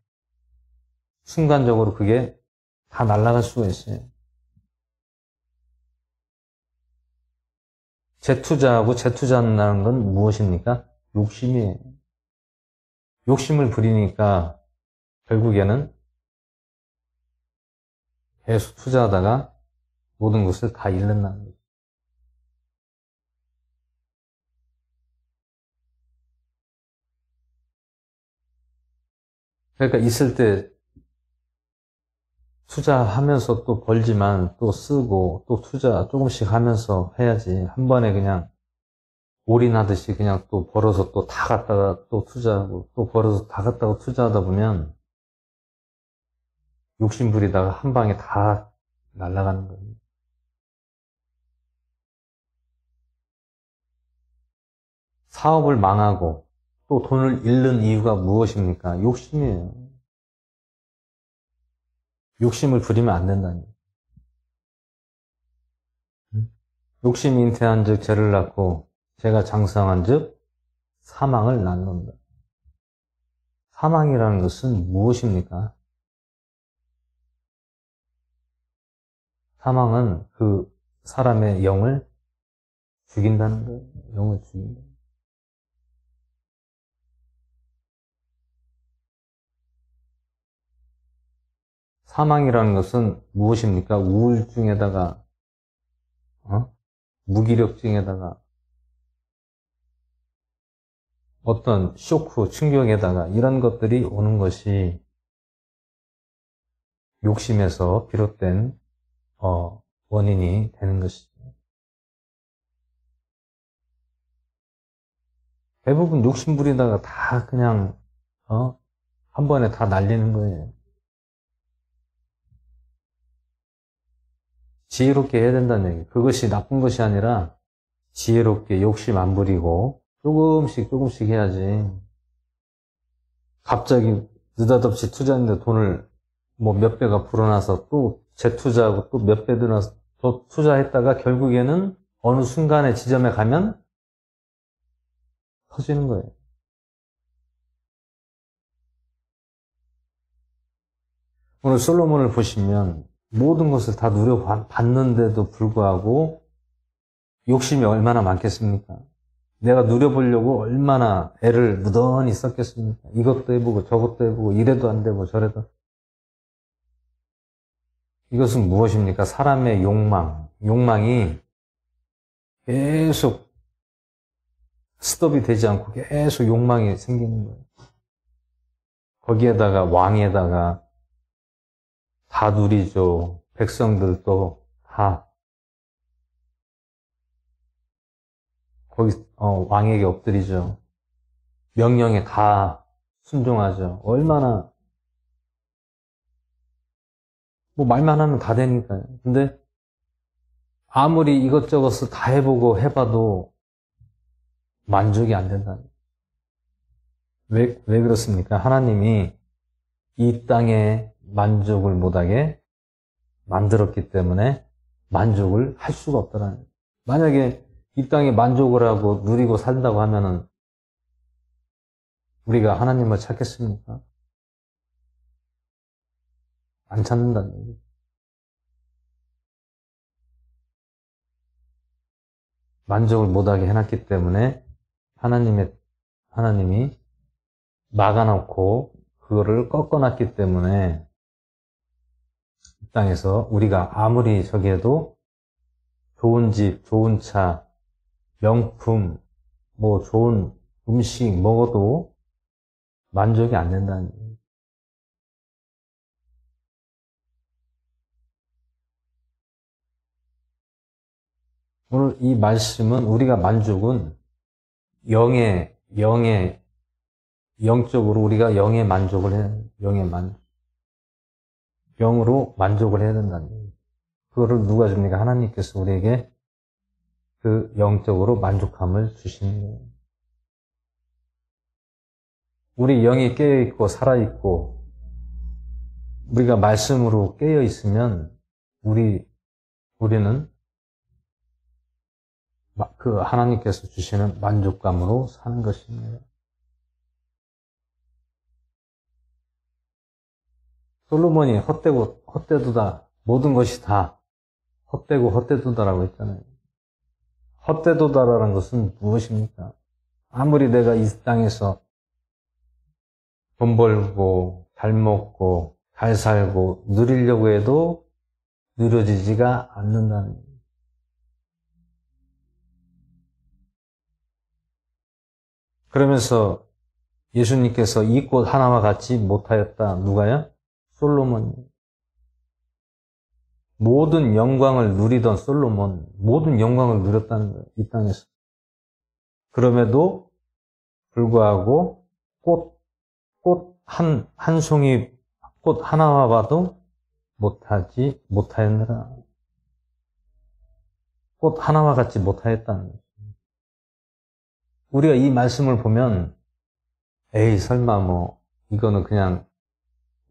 순간적으로 그게 다 날아갈 수가 있어요. 재투자하고 재투자한다는 건 무엇입니까? 욕심이에요. 욕심을 부리니까 결국에는 계속 투자하다가 모든 것을 다 잃는다는 거죠. 그러니까 있을 때 투자하면서 또 벌지만 또 쓰고 또 투자 조금씩 하면서 해야지 한 번에 그냥 올인하듯이 그냥 또 벌어서 또 다 갖다가 또 투자하고 또 벌어서 다 갖다가 투자하다 보면 욕심 부리다가 한 방에 다 날아가는 거예요. 사업을 망하고 또 돈을 잃는 이유가 무엇입니까? 욕심이에요. 욕심을 부리면 안 된다는 거예요. 욕심이 잉태한 즉 죄를 낳고 죄가 장성한 즉 사망을 낳는다. 사망이라는 것은 무엇입니까? 사망은 그 사람의 영을 죽인다는 거예요. 영을 죽인다. 사망이라는 것은 무엇입니까? 우울증에다가 무기력증에다가 어떤 쇼크, 충격에다가 이런 것들이 오는 것이 욕심에서 비롯된 원인이 되는 것이죠. 대부분 욕심 부리다가 다 그냥 한 번에 다 날리는 거예요. 지혜롭게 해야 된다는 얘기예요. 그것이 나쁜 것이 아니라 지혜롭게 욕심 안 부리고 조금씩 해야지. 갑자기 느닷없이 투자했는데 돈을 뭐 몇 배가 불어나서 또 재투자하고 또 몇 배 들어서 또 투자했다가 결국에는 어느 순간의 지점에 가면 터지는 거예요. 오늘 솔로몬을 보시면 모든 것을 다 누려봤는데도 불구하고 욕심이 얼마나 많겠습니까? 내가 누려보려고 얼마나 애를 무던히 썼겠습니까? 이것도 해보고 저것도 해보고 이래도 안 되고 저래도. 이것은 무엇입니까? 사람의 욕망이 계속 스톱이 되지 않고 계속 욕망이 생기는 거예요. 거기에다가 왕에다가 다 누리죠. 백성들도 다 거기 왕에게 엎드리죠. 명령에 다 순종하죠. 얼마나 뭐 말만 하면 다 되니까요. 근데 아무리 이것저것을 다 해보고 해봐도 만족이 안 된다는 거예요. 왜 그렇습니까? 하나님이 이 땅에 만족을 못하게 만들었기 때문에 만족을 할 수가 없다는 거예요. 만약에 이 땅에 만족을 하고 누리고 산다고 하면은 우리가 하나님을 찾겠습니까? 안 찾는다는 거예요. 만족을 못하게 해놨기 때문에 하나님이 막아놓고 그거를 꺾어놨기 때문에 이 땅에서 우리가 아무리 저기에도 좋은 집, 좋은 차, 명품, 뭐 좋은 음식 먹어도 만족이 안 된다는 거예요. 오늘 이 말씀은 우리가 만족은 영적으로 우리가 영의 만족을 영으로 만족을 해야 된다는 거예요. 그거를 누가 줍니까? 하나님께서 우리에게 그 영적으로 만족함을 주시는 거예요. 우리 영이 깨어있고 살아있고 우리가 말씀으로 깨어있으면 우리는 그 하나님께서 주시는 만족감으로 사는 것입니다. 솔로몬이 헛되도다 모든 것이 다 헛되고 헛되도다라고 했잖아요. 헛되도다라는 것은 무엇입니까? 아무리 내가 이 땅에서 돈 벌고 잘 먹고 잘 살고 누리려고 해도 누려지지가 않는다는 거예요. 그러면서 예수님께서 이 꽃 하나와 같이 못하였다. 누가요? 솔로몬이. 모든 영광을 누리던 솔로몬, 모든 영광을 누렸다는 거예요. 이 땅에서. 그럼에도 불구하고 꽃 한 송이 꽃 하나와 봐도 못하였느라. 꽃 하나와 같이 못하였다는 거예요. 우리가 이 말씀을 보면 에이 설마 뭐 이거는 그냥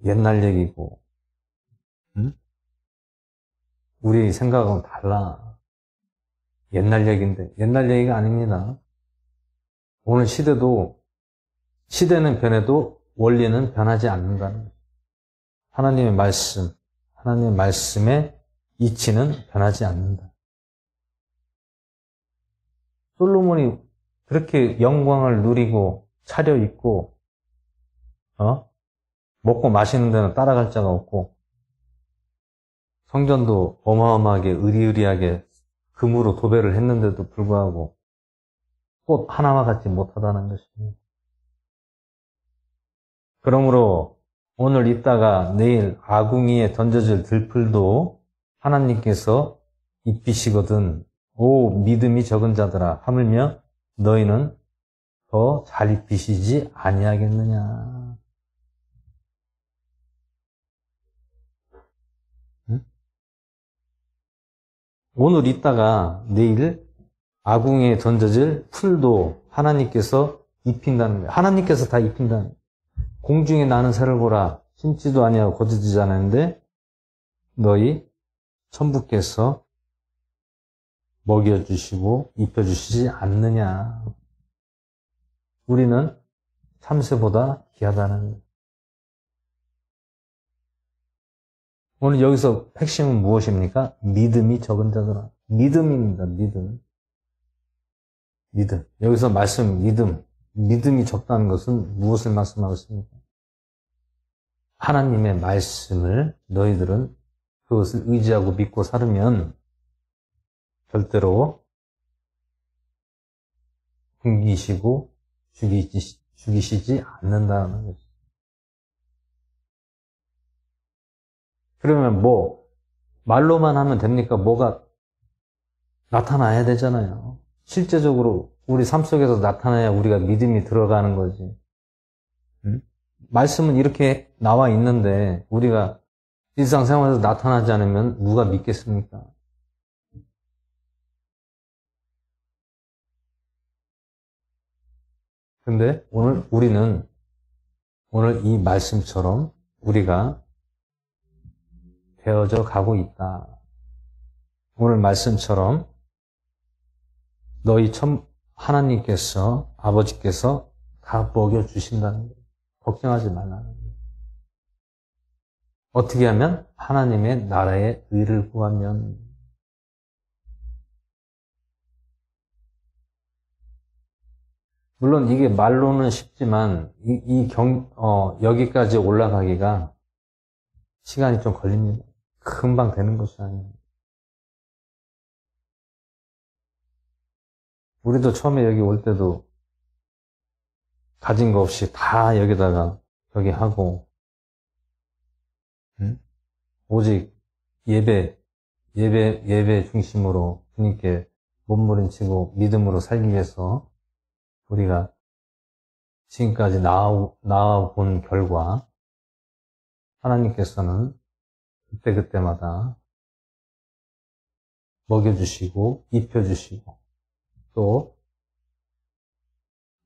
옛날 얘기고 응? 우리 생각하고는 달라. 옛날 얘기인데 옛날 얘기가 아닙니다. 오늘 시대는 변해도 원리는 변하지 않는다는 거예요. 하나님의 말씀의 이치는 변하지 않는다. 솔로몬이 그렇게 영광을 누리고 차려입고 먹고 마시는 데는 따라갈 자가 없고 성전도 어마어마하게 의리의리하게 금으로 도배를 했는데도 불구하고 꽃 하나와 같이 못하다는 것입니다. 그러므로 오늘 있다가 내일 아궁이에 던져질 들풀도 하나님께서 입히시거든. 오 믿음이 적은 자들아 하물며 너희는 더 잘 입히시지 아니하겠느냐. 응? 오늘 있다가 내일 아궁이에 던져질 풀도 하나님께서 입힌다는 거예요. 하나님께서 다 입힌다는 거예요. 공중에 나는 새를 보라. 심지도 아니하고 거두지도 않았는데 너희 천부께서 먹여주시고 입혀주시지 않느냐. 우리는 참새보다 귀하다는 거예요. 오늘 여기서 핵심은 무엇입니까? 믿음이 적은 자들아. 믿음입니다. 믿음. 믿음. 여기서 말씀 믿음. 믿음이 적다는 것은 무엇을 말씀하고 있습니까? 하나님의 말씀을 너희들은 그것을 의지하고 믿고 살으면 절대로 굶기시고 죽이시지 않는다는 것이죠. 그러면 말로만 하면 됩니까? 뭐가 나타나야 되잖아요. 실제적으로 우리 삶 속에서 나타나야 우리가 믿음이 들어가는 거지. 응? 말씀은 이렇게 나와 있는데 우리가 일상생활에서 나타나지 않으면 누가 믿겠습니까? 근데 우리는 오늘 이 말씀처럼 우리가 되어져 가고 있다. 오늘 말씀처럼 너희 하나님께서, 아버지께서 다 먹여주신다는 거예요. 걱정하지 말라는 거예요. 어떻게 하면? 하나님의 나라의 의를 구하면. 물론 이게 말로는 쉽지만, 여기까지 올라가기가 시간이 좀 걸립니다. 금방 되는 것이 아니에요. 우리도 처음에 여기 올 때도 가진 거 없이 다 여기다가 여기 하고, 응? 오직 예배 중심으로 주님께 몸부림치고 믿음으로 살기 위해서 우리가 지금까지 나아본 결과 하나님께서는 그때그때마다 먹여주시고 입혀주시고 또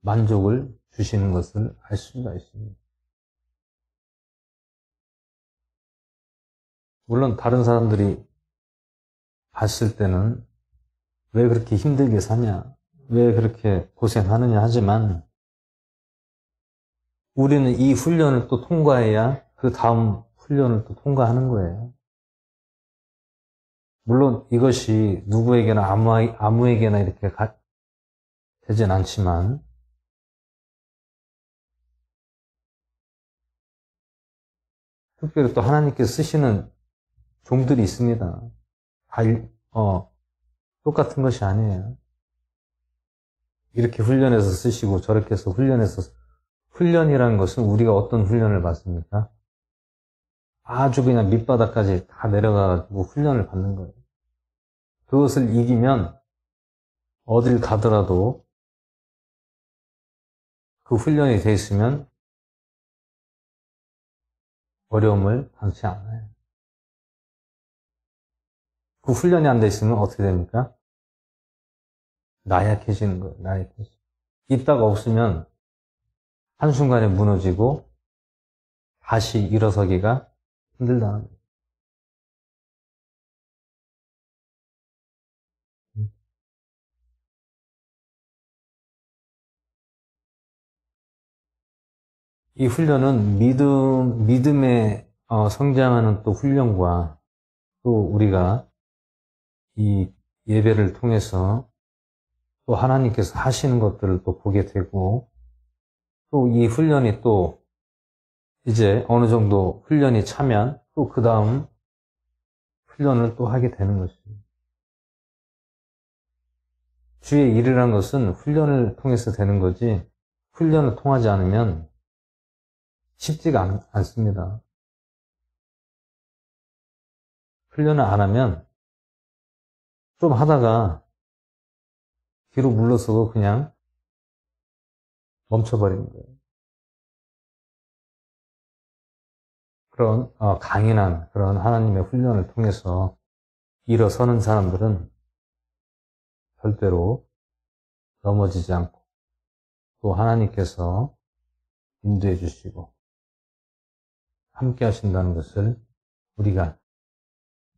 만족을 주시는 것을 알 수가 있습니다. 물론 다른 사람들이 봤을 때는 왜 그렇게 힘들게 사냐, 왜 그렇게 고생하느냐 하지만 우리는 이 훈련을 또 통과해야 그 다음 훈련을 또 통과하는 거예요. 물론 이것이 누구에게나 아무에게나 이렇게 되진 않지만 특별히 또 하나님께서 쓰시는 종들이 있습니다. 똑같은 것이 아니에요. 이렇게 훈련해서 쓰시고 저렇게 해서 훈련이라는 것은 우리가 어떤 훈련을 받습니까? 아주 그냥 밑바닥까지 다 내려가가지고 훈련을 받는 거예요. 그것을 이기면 어딜 가더라도 그 훈련이 돼 있으면 어려움을 당치 않아요. 그 훈련이 안 돼 있으면 어떻게 됩니까? 나약해지는 거예요. 나약해지고. 있다가 없으면 한순간에 무너지고 다시 일어서기가 힘들다는 거예요. 이 훈련은 믿음에 성장하는 또 훈련과 또 우리가 이 예배를 통해서 또 하나님께서 하시는 것들을 또 보게 되고 또 이 훈련이 또 이제 어느 정도 훈련이 차면 또 그 다음 훈련을 또 하게 되는 것입니다. 주의 일이라는 것은 훈련을 통해서 되는 거지 훈련을 통하지 않으면 쉽지가 않습니다. 훈련을 안 하면 좀 하다가 뒤로 물러서고 그냥 멈춰버리는 거예요. 그런 강인한 그런 하나님의 훈련을 통해서 일어서는 사람들은 절대로 넘어지지 않고 또 하나님께서 인도해 주시고 함께 하신다는 것을 우리가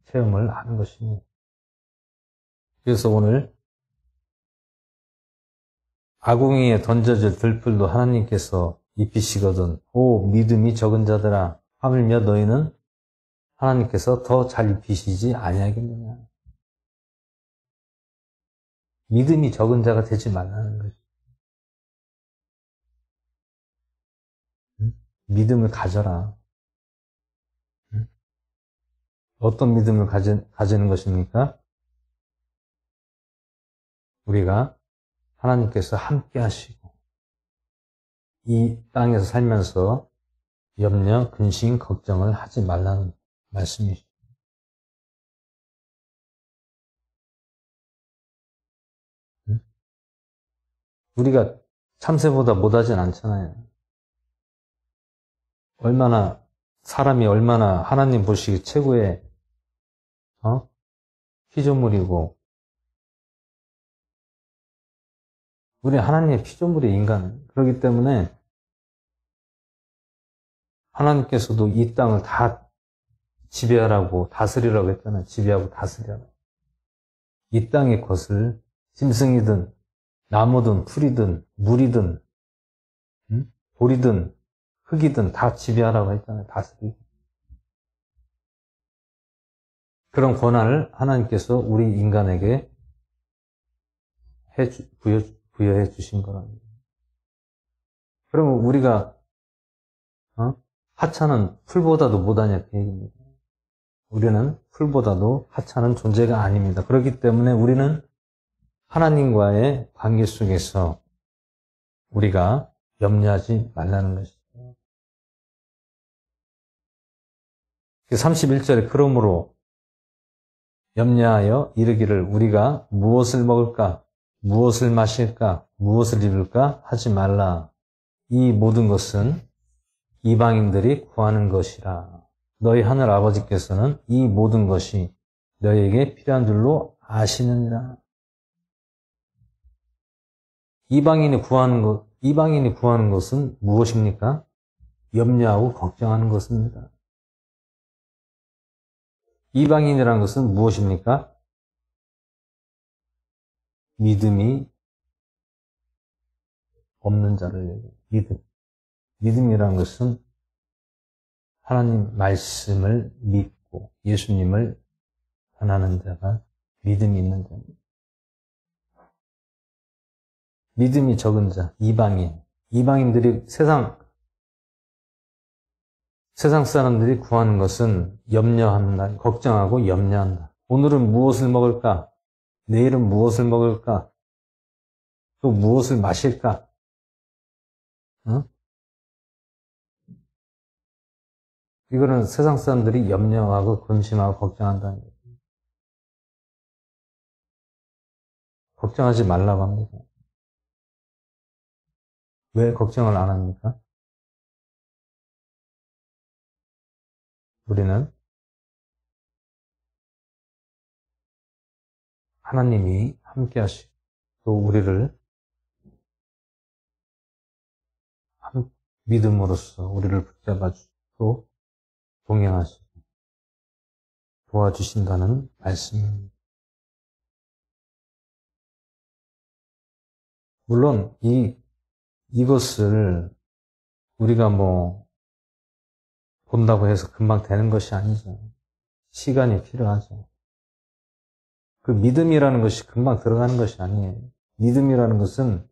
체험을 하는 것입니다. 그래서 오늘 아궁이에 던져질 들풀도 하나님께서 입히시거든. 오 믿음이 적은 자들아, 하물며 너희는 하나님께서 더 잘 입히시지 아니하겠느냐. 믿음이 적은 자가 되지 말라는 거죠. 믿음을 가져라. 어떤 믿음을 가지는 것입니까? 우리가 하나님께서 함께 하시고 이 땅에서 살면서 염려, 근심, 걱정을 하지 말라는 말씀이죠. 우리가 참새보다 못하진 않잖아요. 사람이 얼마나 하나님 보시기 최고의 피조물이고, 우리 하나님의 피조물의 인간. 그렇기 때문에 하나님께서도 이 땅을 다 지배하라고, 다스리라고 했잖아요. 지배하고 다스리라고. 이 땅의 것을 짐승이든 나무든 풀이든 물이든 돌이든 흙이든 다 지배하라고 했잖아요. 다스리고. 그런 권한을 하나님께서 우리 인간에게 부여해 주신 거랍니다. 그러면 우리가 하찮은 풀보다도 못하냐 그 얘기입니다. 우리는 풀보다도 하찮은 존재가 아닙니다. 그렇기 때문에 우리는 하나님과의 관계 속에서 우리가 염려하지 말라는 것이죠. 31절에 그러므로 염려하여 이르기를 우리가 무엇을 먹을까, 무엇을 마실까, 무엇을 입을까 하지 말라. 이 모든 것은 이방인들이 구하는 것이라. 너희 하늘 아버지께서는 이 모든 것이 너희에게 필요한 줄로 아시느니라. 이방인이 구하는 것은 무엇입니까? 염려하고 걱정하는 것입니다. 이방인이라는 것은 무엇입니까? 믿음이 없는 자를 얘기해요. 믿음이라는 것은 하나님 말씀을 믿고 예수님을 전하는 자가 믿음이 있는 자입니다. 믿음이 적은 자, 이방인들이 세상 사람들이 구하는 것은 염려한다, 걱정하고 염려한다. 오늘은 무엇을 먹을까? 내일은 무엇을 먹을까? 또 무엇을 마실까? 이거는 세상 사람들이 염려하고 근심하고 걱정한다는 거예요. 걱정하지 말라고 합니다. 왜 걱정을 안 합니까? 우리는 하나님이 함께 하시고 또 우리를 믿음으로써 우리를 붙잡아주고 동행하시고 도와주신다는 말씀입니다. 물론 이것을 우리가 본다고 해서 금방 되는 것이 아니죠. 시간이 필요하죠. 그 믿음이라는 것이 금방 들어가는 것이 아니에요. 믿음이라는 것은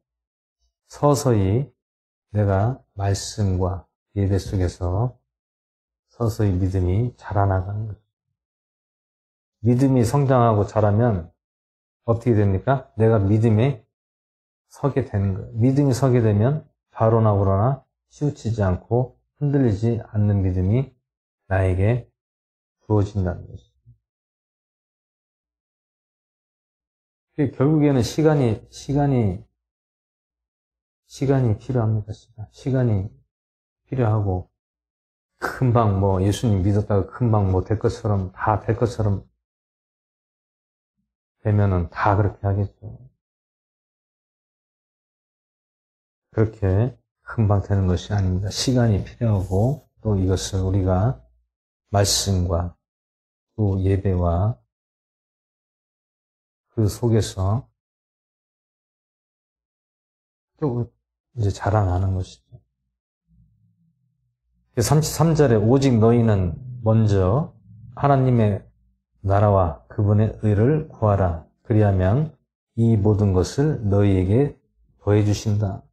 서서히 내가 말씀과 예배 속에서 서서히 믿음이 자라나가는 거죠. 믿음이 성장하고 자라면 어떻게 됩니까? 내가 믿음에 서게 되는 거예요. 믿음이 서게 되면 좌로나 우로나 치우치지 않고 흔들리지 않는 믿음이 나에게 주어진다는 것이죠. 결국에는 시간이 필요합니다. 시간이 필요하고 금방 예수님 믿었다가 금방 다 될 것처럼 되면은 다 그렇게 하겠죠. 그렇게 금방 되는 것이 아닙니다. 시간이 필요하고 또 이것을 우리가 말씀과 또 예배와 그 속에서 또 이제 자라나는 것이죠. 33절에 오직 너희는 먼저 하나님의 나라와 그분의 의를 구하라. 그리하면 이 모든 것을 너희에게 더해 주신다.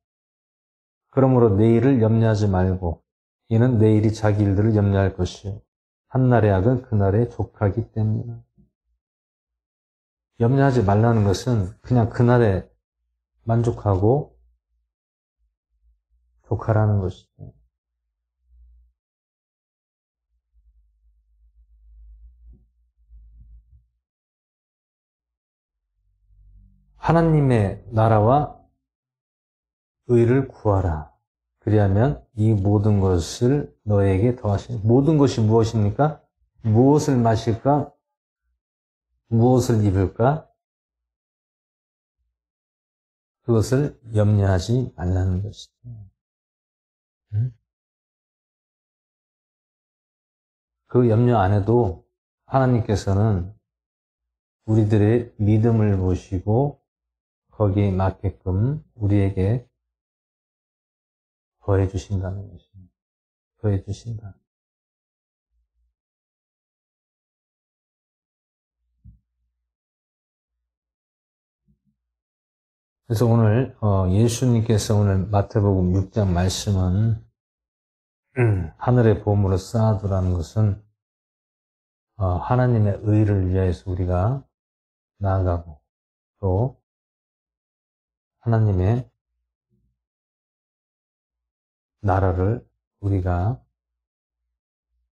그러므로 내일을 염려하지 말고 이는 내일이 자기 일들을 염려할 것이요. 한날의 악은 그날에 족하기 때문이다. 염려하지 말라는 것은 그냥 그날에 만족하고 족하라는 것이죠. 하나님의 나라와 의를 구하라. 그리하면 이 모든 것을 너에게 더하시니 모든 것이 무엇입니까? 무엇을 마실까? 무엇을 입을까? 그것을 염려하지 말라는 것이죠. 그 염려 안 해도 하나님께서는 우리들의 믿음을 보시고 거기에 맞게끔 우리에게 더해 주신다는 것입니다. 더해 주신다. 그래서 오늘 예수님께서 오늘 마태복음 6장 말씀은 하늘의 보물을 쌓아두라는 것은 하나님의 의를 위해서 우리가 나아가고 또 하나님의 나라를 우리가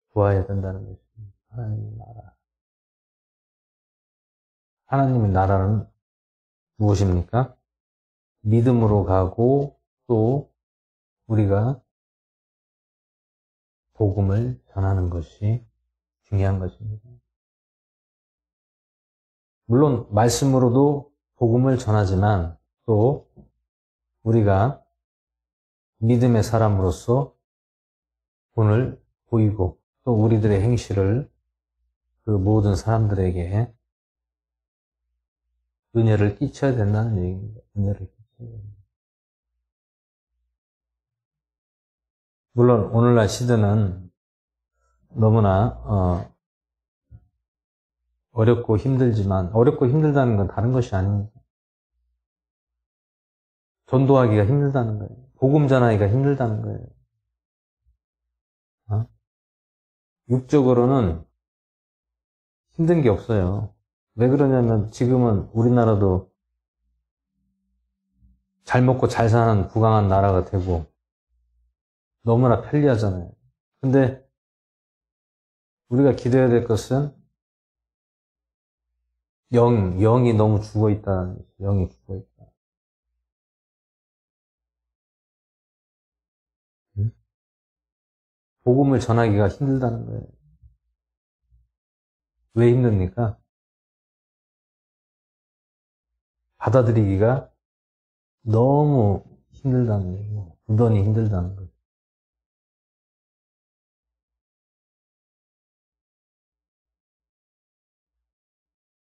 구해야 된다는 것입니다. 하나님의 나라. 하나님의 나라는 무엇입니까? 믿음으로 가고 또 우리가 복음을 전하는 것이 중요한 것입니다. 물론 말씀으로도 복음을 전하지만 또 우리가 믿음의 사람으로서 본을 보이고 또 우리들의 행실을 그 모든 사람들에게 은혜를 끼쳐야 된다는 얘기입니다. 은혜를 끼쳐야 됩니다. 물론 오늘날 시대는 너무나 어렵고 힘들지만 어렵고 힘들다는 건 다른 것이 아닙니다. 전도하기가 힘들다는 거예요. 복음 전하기가 힘들다는 거예요. 육적으로는 힘든 게 없어요. 왜 그러냐면 지금은 우리나라도 잘 먹고 잘 사는 부강한 나라가 되고 너무나 편리하잖아요. 근데 우리가 기도해야 될 것은 영이 너무 죽어 있다는 것이죠. 영이 죽어 있다. 복음을 전하기가 힘들다는 거예요. 왜 힘듭니까? 받아들이기가 너무 힘들다는 얘기예요. 부단히 힘들다는 거예요.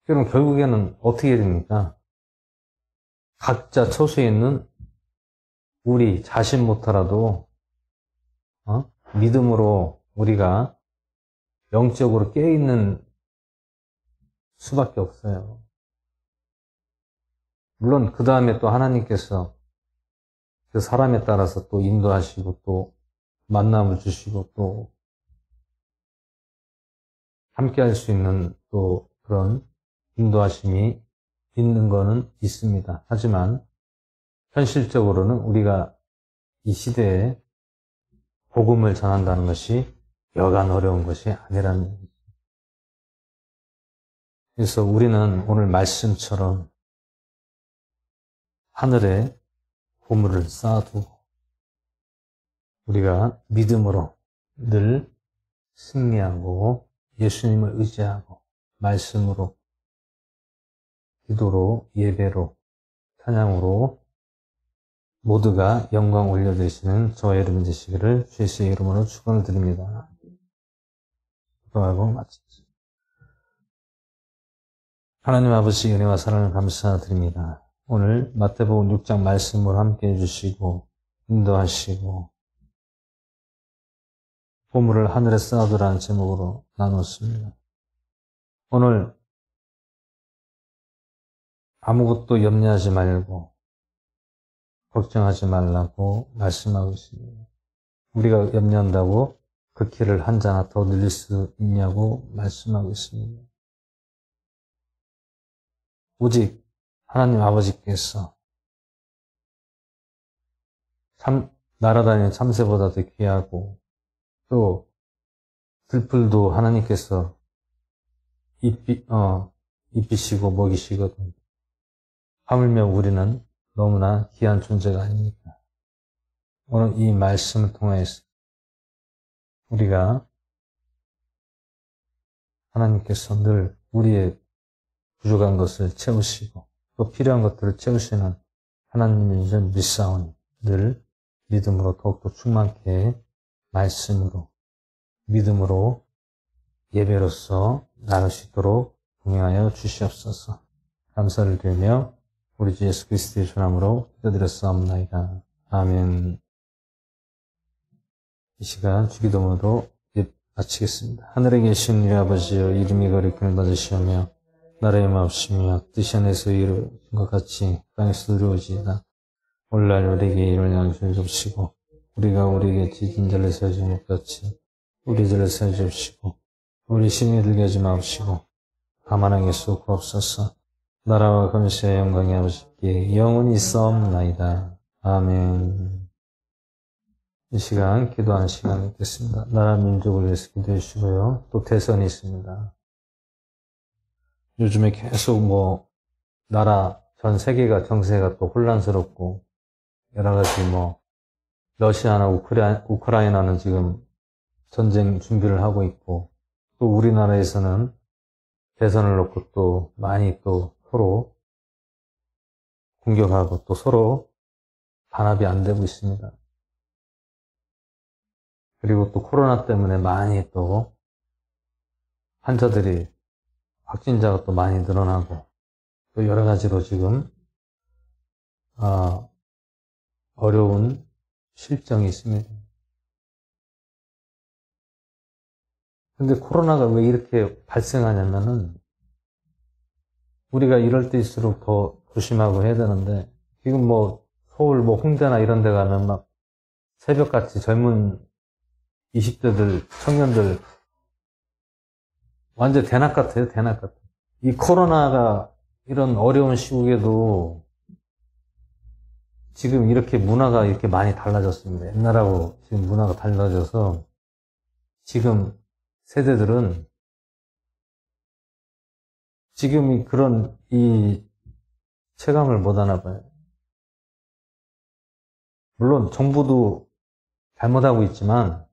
그럼 결국에는 어떻게 됩니까? 각자 처소에 있는 우리 자신 못하라도 믿음으로 우리가 영적으로 깨어있는 수밖에 없어요. 물론 그 다음에 또 하나님께서 그 사람에 따라서 또 인도하시고 또 만남을 주시고 또 함께 할 수 있는 또 그런 인도하심이 있는 거는 있습니다. 하지만 현실적으로는 우리가 이 시대에 복음을 전한다는 것이 여간 어려운 것이 아니라는 얘기죠. 그래서 우리는 오늘 말씀처럼 하늘에 보물을 쌓아두고 우리가 믿음으로 늘 승리하고 예수님을 의지하고 말씀으로 기도로 예배로 찬양으로 모두가 영광 올려드리시는 저의 이름이 되시기를 주 예수의 이름으로 축원을 드립니다. 기도하고 마치죠. 하나님 아버지 은혜와 사랑을 감사드립니다. 오늘 마태복음 6장 말씀을 함께 해주시고 인도하시고 보물을 하늘에 쌓아두라는 제목으로 나눴습니다. 오늘 아무것도 염려하지 말고 걱정하지 말라고 말씀하고 있습니다. 우리가 염려한다고 그 길을 한 자나 더 늘릴 수 있냐고 말씀하고 있습니다. 오직 하나님 아버지께서 날아다니는 참새보다 더 귀하고 또 들풀도 하나님께서 입히시고 먹이시거든. 하물며 우리는 너무나 귀한 존재가 아닙니까? 오늘 이 말씀을 통해서 우리가 하나님께서 늘 우리의 부족한 것을 채우시고 또 필요한 것들을 채우시는 하나님인 줄 믿사오니 늘 믿음으로 더욱더 충만케 말씀으로 믿음으로 예배로서 나눌 수 있도록 동행하여 주시옵소서. 감사를 드리며 우리 주 예수 그리스도의 주님으로 기도드렸사옵나이다. 아멘. 이 시간 주기도문으로 마치겠습니다. 하늘에 계신 우리 아버지여 이름이 거룩히 받으시오며 나라의 마옵시며 뜻이 안에서 이루어진 것 같이 땅에서 이루어지이다. 오늘날 우리에게 이를 양식을 줍시고 우리가 우리에게 지진 자를 세우지 못 같이 우리 죄를 세워 주옵시고 우리 시험에 들게 하지 마옵시고 가만하게 쏘옵소서. 나라와 권세와 영광이 아버지께 영원히 있사옵나이다. 아멘. 이 시간 기도하는 시간이 됐습니다. 나라 민족을 위해서 기도해 주시고요. 또 대선이 있습니다. 요즘에 계속 나라 전 세계가 정세가 또 혼란스럽고 여러 가지 러시아나 우크라이나는 지금 전쟁 준비를 하고 있고 또 우리나라에서는 대선을 놓고 또 많이 또 서로 공격하고 또 서로 단합이 안 되고 있습니다. 그리고 또 코로나 때문에 많이 또 환자들이 확진자가 또 많이 늘어나고 또 여러 가지로 지금 어려운 실정이 있습니다. 근데 코로나가 왜 이렇게 발생하냐면은 우리가 이럴 때일수록 더 조심하고 해야 되는데 지금 서울 홍대나 이런 데 가면 막 새벽같이 젊은 20대들 청년들 완전 대낮 같아요. 대낮 같아요. 이 코로나가 이런 어려운 시국에도 지금 이렇게 문화가 이렇게 많이 달라졌습니다. 옛날하고 지금 문화가 달라져서 지금 세대들은 지금 그런 이 체감을 못 하나 봐요. 물론 정부도 잘못하고 있지만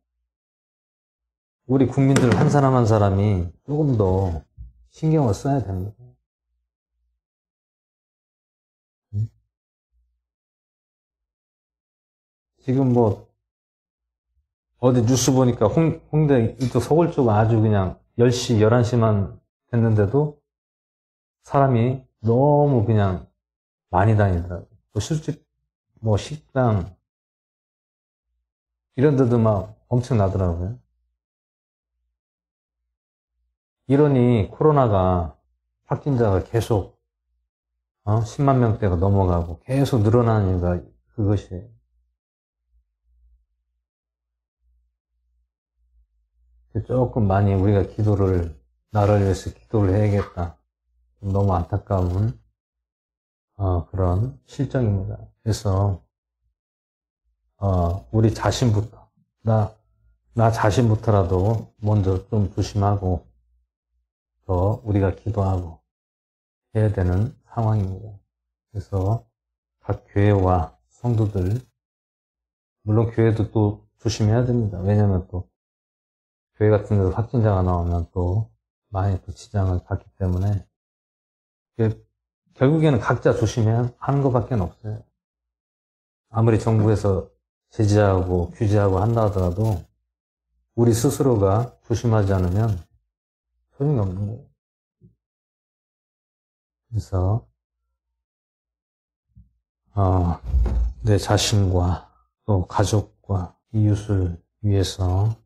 우리 국민들 한 사람 한 사람이 조금 더 신경을 써야 됩니다. 지금 어디 뉴스 보니까 홍대 이쪽 서울 쪽 아주 그냥 10시, 11시만 됐는데도 사람이 너무 그냥 많이 다니더라고요. 또 술집, 식당 이런 데도 막 엄청 나더라고요. 이러니 코로나가 확진자가 계속 10만 명대가 넘어가고 계속 늘어나는 이유가 그것이에요. 조금 많이 우리가 나를 위해서 기도를 해야겠다. 너무 안타까운 그런 실정입니다. 그래서 우리 자신부터 나 자신부터라도 먼저 좀 조심하고 더 우리가 기도하고 해야 되는 상황입니다. 그래서 각 교회와 성도들 물론 교회도 또 조심해야 됩니다. 왜냐하면 또 교회 같은 데서 확진자가 나오면 또 많이 또 지장을 받기 때문에 결국에는 각자 조심해야 하는 것밖에 없어요. 아무리 정부에서 제재하고 규제하고 한다 하더라도 우리 스스로가 조심하지 않으면 소용이 없는 거예요. 그래서 내 자신과 또 가족과 이웃을 위해서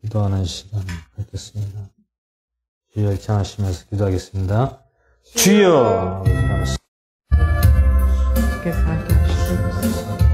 기도하는 시간을 갖겠습니다. 주여 일창하시면서 기도하겠습니다. 주여! 주께서 함께 하시고